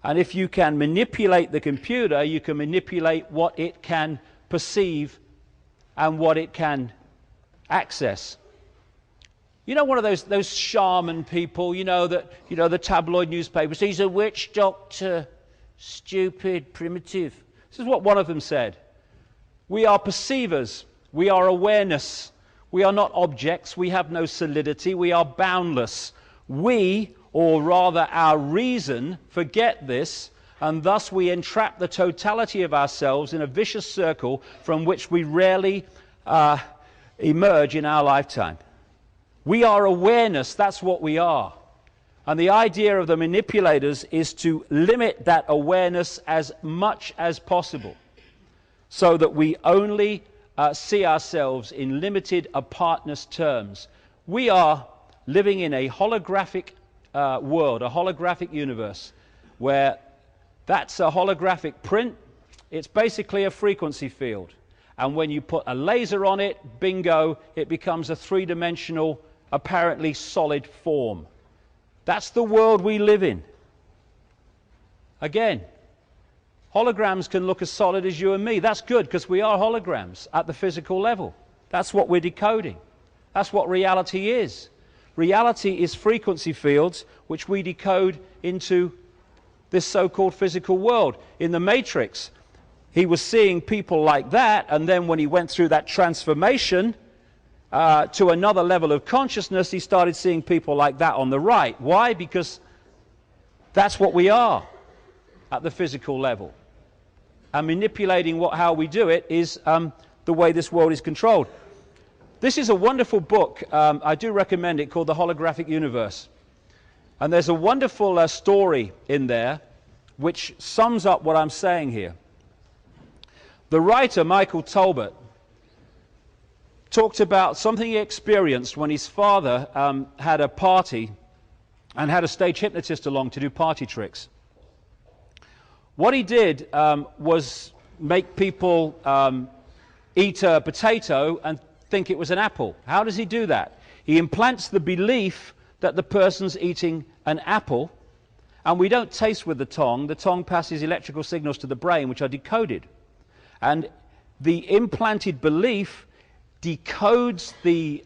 And if you can manipulate the computer, you can manipulate what it can perceive and what it can access. You know, one of those shaman people, the tabloid newspapers, he's a witch doctor, stupid, primitive. This is what one of them said. We are perceivers, we are awareness. We are not objects, we have no solidity, we are boundless. We, or rather our reason, forget this, and thus we entrap the totality of ourselves in a vicious circle from which we rarely emerge in our lifetime. We are awareness, that's what we are. And the idea of the manipulators is to limit that awareness as much as possible, so that we only see ourselves in limited apartness terms. We are living in a holographic world, a holographic universe, where that's a holographic print. It's basically a frequency field. And when you put a laser on it, bingo, it becomes a three-dimensional, apparently solid form. That's the world we live in. Again, holograms can look as solid as you and me. That's good, because we are holograms at the physical level. That's what we're decoding. That's what reality is. Reality is frequency fields which we decode into this so-called physical world. In the Matrix, he was seeing people like that, and then when he went through that transformation to another level of consciousness, he started seeing people like that on the right. Why? Because that's what we are at the physical level. And manipulating how we do it is the way this world is controlled. This is a wonderful book, I do recommend it, called The Holographic Universe. And there's a wonderful story in there which sums up what I'm saying here. The writer, Michael Talbot, talked about something he experienced when his father had a party and had a stage hypnotist along to do party tricks. What he did was make people eat a potato and think it was an apple. How does he do that? He implants the belief that the person's eating an apple, and we don't taste with the tongue. The tongue passes electrical signals to the brain, which are decoded. And the implanted belief decodes the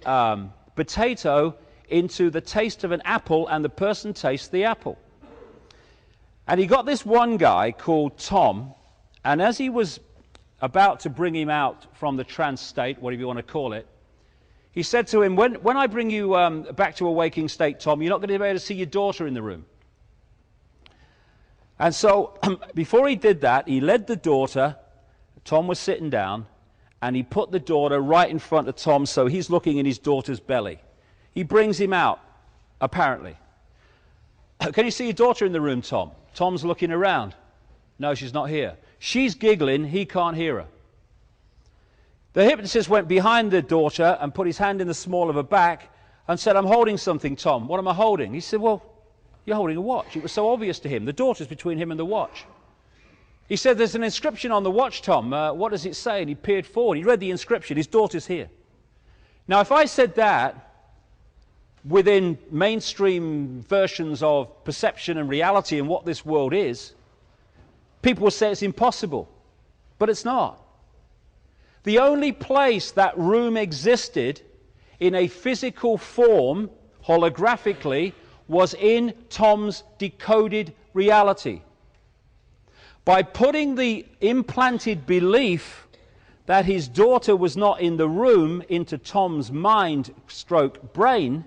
potato into the taste of an apple, and the person tastes the apple. And he got this one guy called Tom, and as he was about to bring him out from the trance state, whatever you want to call it, he said to him, when I bring you back to a waking state, Tom, you're not going to be able to see your daughter in the room. And so before he did that, he led the daughter. Tom was sitting down, and he put the daughter right in front of Tom, so he's looking in his daughter's belly. He brings him out, apparently. Can you see your daughter in the room, Tom? Tom's looking around. No, she's not here. She's giggling, he can't hear her. The hypnotist went behind the daughter and put his hand in the small of her back and said, I'm holding something, Tom. What am I holding? He said, well, You're holding a watch. It was so obvious to him. The daughter's between him and the watch. He said, there's an inscription on the watch, Tom. What does it say? And he peered forward. He read the inscription. His daughter's here. Now, if I said that within mainstream versions of perception and reality and what this world is, people will say it's impossible. But it's not. The only place that room existed in a physical form, holographically, was in Tom's decoded reality. By putting the implanted belief that his daughter was not in the room into Tom's mind/brain,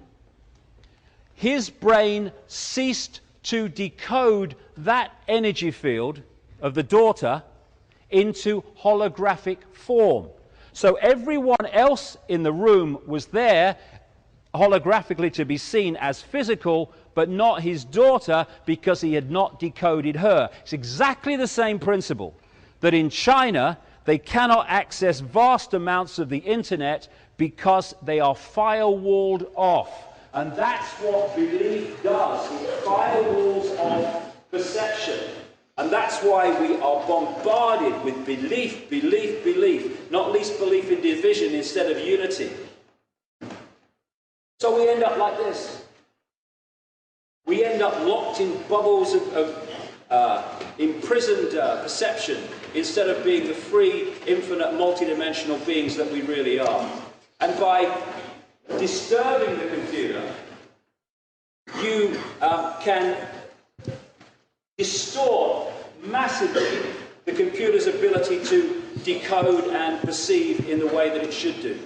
his brain ceased to decode that energy field of the daughter into holographic form. So everyone else in the room was there holographically to be seen as physical, but not his daughter, because he had not decoded her. It's exactly the same principle that in China they cannot access vast amounts of the internet because they are firewalled off. And that's what belief does. It firewalls off perception. And that's why we are bombarded with belief, belief, belief, not least belief in division instead of unity. So we end up like this. We end up locked in bubbles of imprisoned perception instead of being the free, infinite, multidimensional beings that we really are. And by disturbing the computer, you can distort massively the computer's ability to decode and perceive in the way that it should do.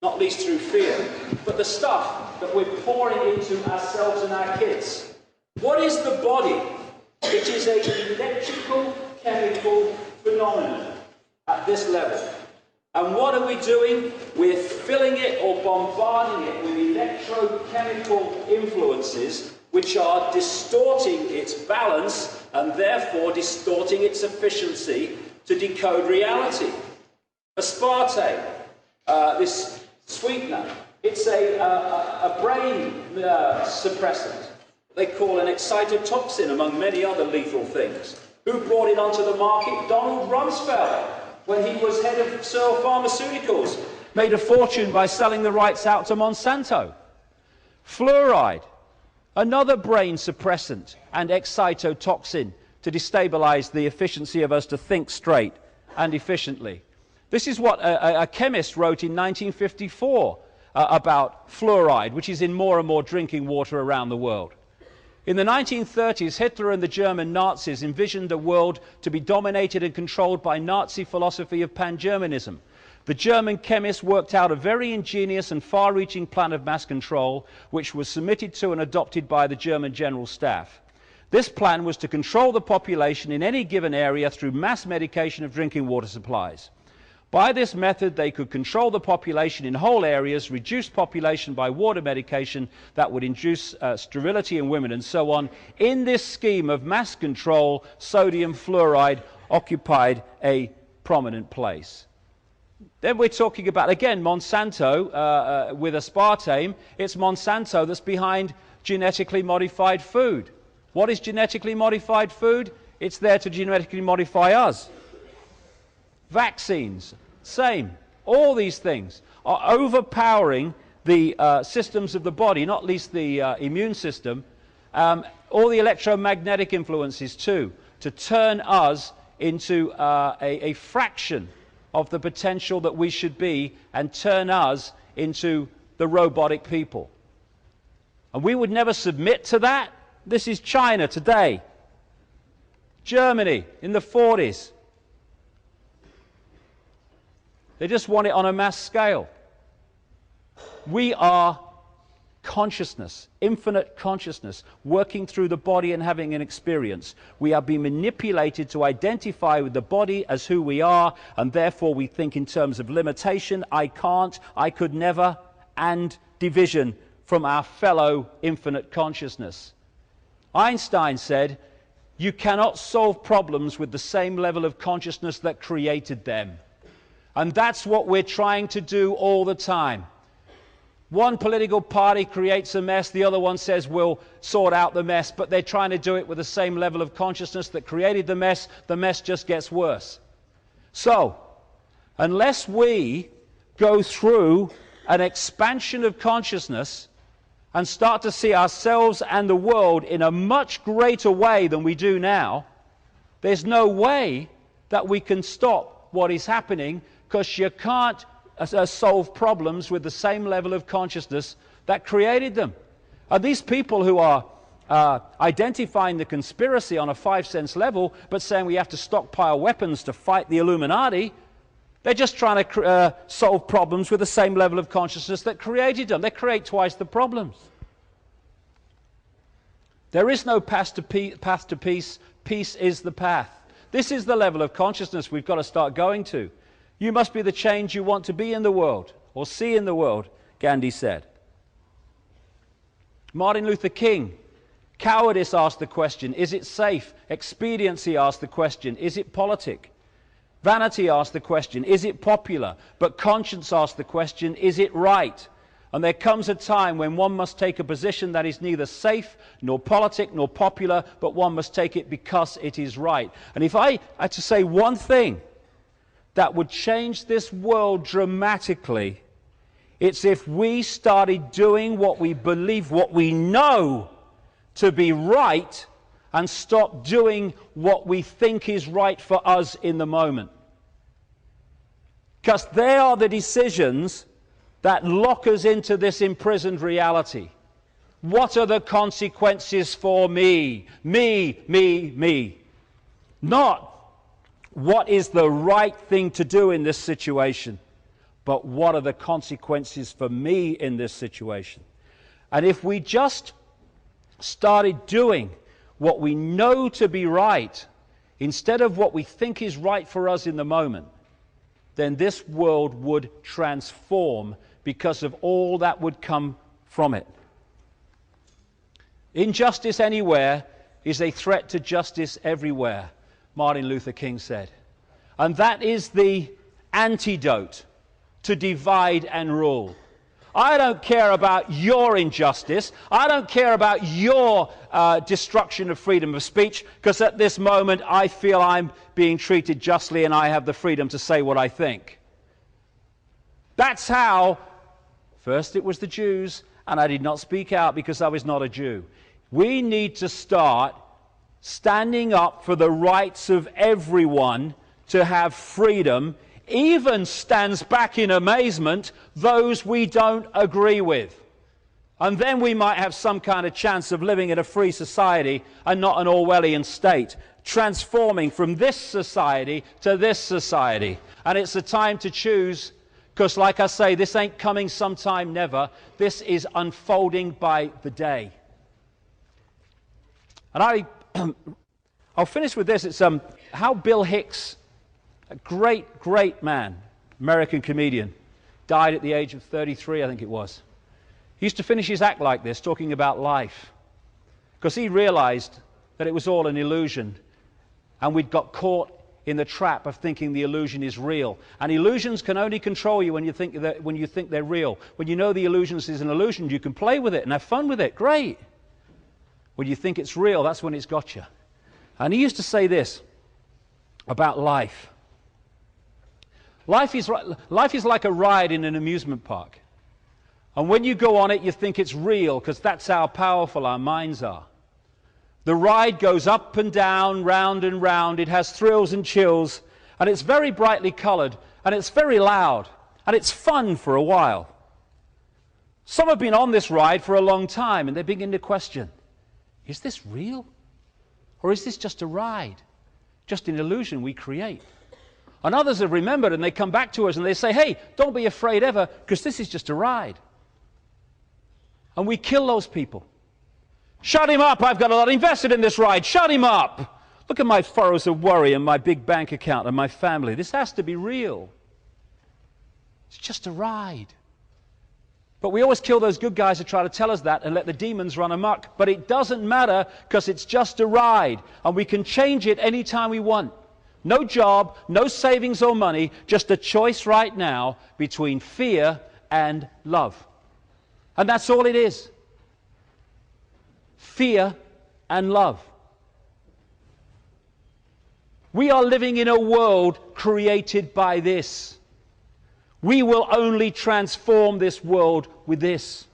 Not least through fear, but the stuff that we're pouring into ourselves and our kids. What is the body? It is an electrical, chemical phenomenon at this level. And what are we doing? We're filling it or bombarding it with electrochemical influences which are distorting its balance and therefore distorting its efficiency to decode reality. Aspartame, this sweetener, it's a brain suppressant. They call an excitotoxin, among many other lethal things. Who brought it onto the market? Donald Rumsfeld, when he was head of Searle Pharmaceuticals. Made a fortune by selling the rights out to Monsanto. Fluoride, another brain suppressant and excitotoxin to destabilize the efficiency of us to think straight and efficiently. This is what a chemist wrote in 1954 about fluoride, which is in more and more drinking water around the world. In the 1930s, Hitler and the German Nazis envisioned a world to be dominated and controlled by Nazi philosophy of pan-Germanism. The German chemists worked out a very ingenious and far-reaching plan of mass control, which was submitted to and adopted by the German General Staff. This plan was to control the population in any given area through mass medication of drinking water supplies. By this method, they could control the population in whole areas, reduce population by water medication that would induce sterility in women, and so on. In this scheme of mass control, sodium fluoride occupied a prominent place. Then we're talking about, again, Monsanto with aspartame. It's Monsanto that's behind genetically modified food. What is genetically modified food? It's there to genetically modify us. Vaccines, same. All these things are overpowering the systems of the body, not least the immune system, all the electromagnetic influences too, to turn us into a fraction of the potential that we should be and turn us into the robotic people. And we would never submit to that. This is China today. Germany in the 40s. They just want it on a mass scale. We are consciousness, infinite consciousness, working through the body and having an experience. We are being manipulated to identify with the body as who we are, and therefore we think in terms of limitation, I can't, I could never, and division from our fellow infinite consciousness. Einstein said, you cannot solve problems with the same level of consciousness that created them. And that's what we're trying to do all the time. One political party creates a mess, the other one says we'll sort out the mess, but they're trying to do it with the same level of consciousness that created the mess just gets worse. So, unless we go through an expansion of consciousness and start to see ourselves and the world in a much greater way than we do now, there's no way that we can stop what is happening, because you can't solve problems with the same level of consciousness that created them. And these people who are identifying the conspiracy on a 5-sense level, but saying we have to stockpile weapons to fight the Illuminati, they're just trying to solve problems with the same level of consciousness that created them. They create twice the problems. There is no path to peace. Peace is the path. This is the level of consciousness we've got to start going to. You must be the change you want to be in the world, or see in the world, Gandhi said. Martin Luther King, cowardice asked the question, is it safe? Expediency asked the question, is it politic? Vanity asked the question, is it popular? But conscience asked the question, is it right? And there comes a time when one must take a position that is neither safe, nor politic, nor popular, but one must take it because it is right. And if I had to say one thing that would change this world dramatically, it's if we started doing what we believe, what we know to be right, and stop doing what we think is right for us in the moment. Because they are the decisions that lock us into this imprisoned reality. What are the consequences for me? Me. Not what is the right thing to do in this situation, but what are the consequences for me in this situation? And if we just started doing what we know to be right, instead of what we think is right for us in the moment, then this world would transform because of all that would come from it. Injustice anywhere is a threat to justice everywhere, Martin Luther King said. And that is the antidote to divide and rule. I don't care about your injustice. I don't care about your destruction of freedom of speech, because at this moment I feel I'm being treated justly and I have the freedom to say what I think. That's how, first it was the Jews, and I did not speak out because I was not a Jew. We need to start standing up for the rights of everyone to have freedom, even stands back in amazement those we don't agree with. And then we might have some kind of chance of living in a free society and not an Orwellian state, transforming from this society to this society. And it's a time to choose, because like I say, this ain't coming sometime never. This is unfolding by the day. And I'll finish with this. It's how Bill Hicks, a great man, American comedian, died at the age of 33, I think it was. He used to finish his act like this, talking about life, because he realized that it was all an illusion, and we'd got caught in the trap of thinking the illusion is real. And illusions can only control you when you think they're real. When you know the illusion is an illusion, you can play with it and have fun with it. Great. When you think it's real, that's when it's got you. And he used to say this about life. Life is like a ride in an amusement park. And when you go on it, you think it's real, because that's how powerful our minds are. The ride goes up and down, round and round. It has thrills and chills, and it's very brightly colored, and it's very loud, and it's fun for a while. Some have been on this ride for a long time, and they begin to question, is this real? Or is this just a ride? Just an illusion we create? And others have remembered, and they come back to us and they say, hey, don't be afraid ever, because this is just a ride. And we kill those people. Shut him up, I've got a lot invested in this ride. Shut him up. Look at my furrows of worry and my big bank account and my family. This has to be real. It's just a ride. But we always kill those good guys who try to tell us that and let the demons run amok. But it doesn't matter, because it's just a ride. And we can change it anytime we want. No job, no savings or money, just a choice right now between fear and love. And that's all it is. Fear and love. We are living in a world created by this. We will only transform this world with this.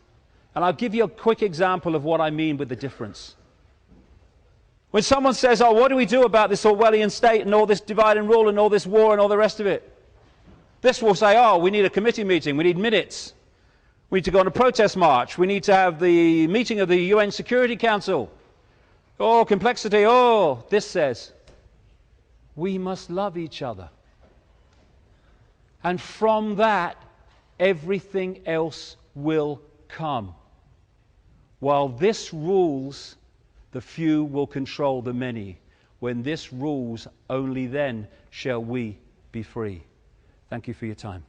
And I'll give you a quick example of what I mean with the difference. When someone says, oh, what do we do about this Orwellian state and all this divide and rule and all this war and all the rest of it? This will say, oh, we need a committee meeting, we need minutes. We need to go on a protest march. We need to have the meeting of the UN Security Council. Oh, complexity. Oh, this says, we must love each other. And from that, everything else will come. While this rules, the few will control the many. When this rules, only then shall we be free. Thank you for your time.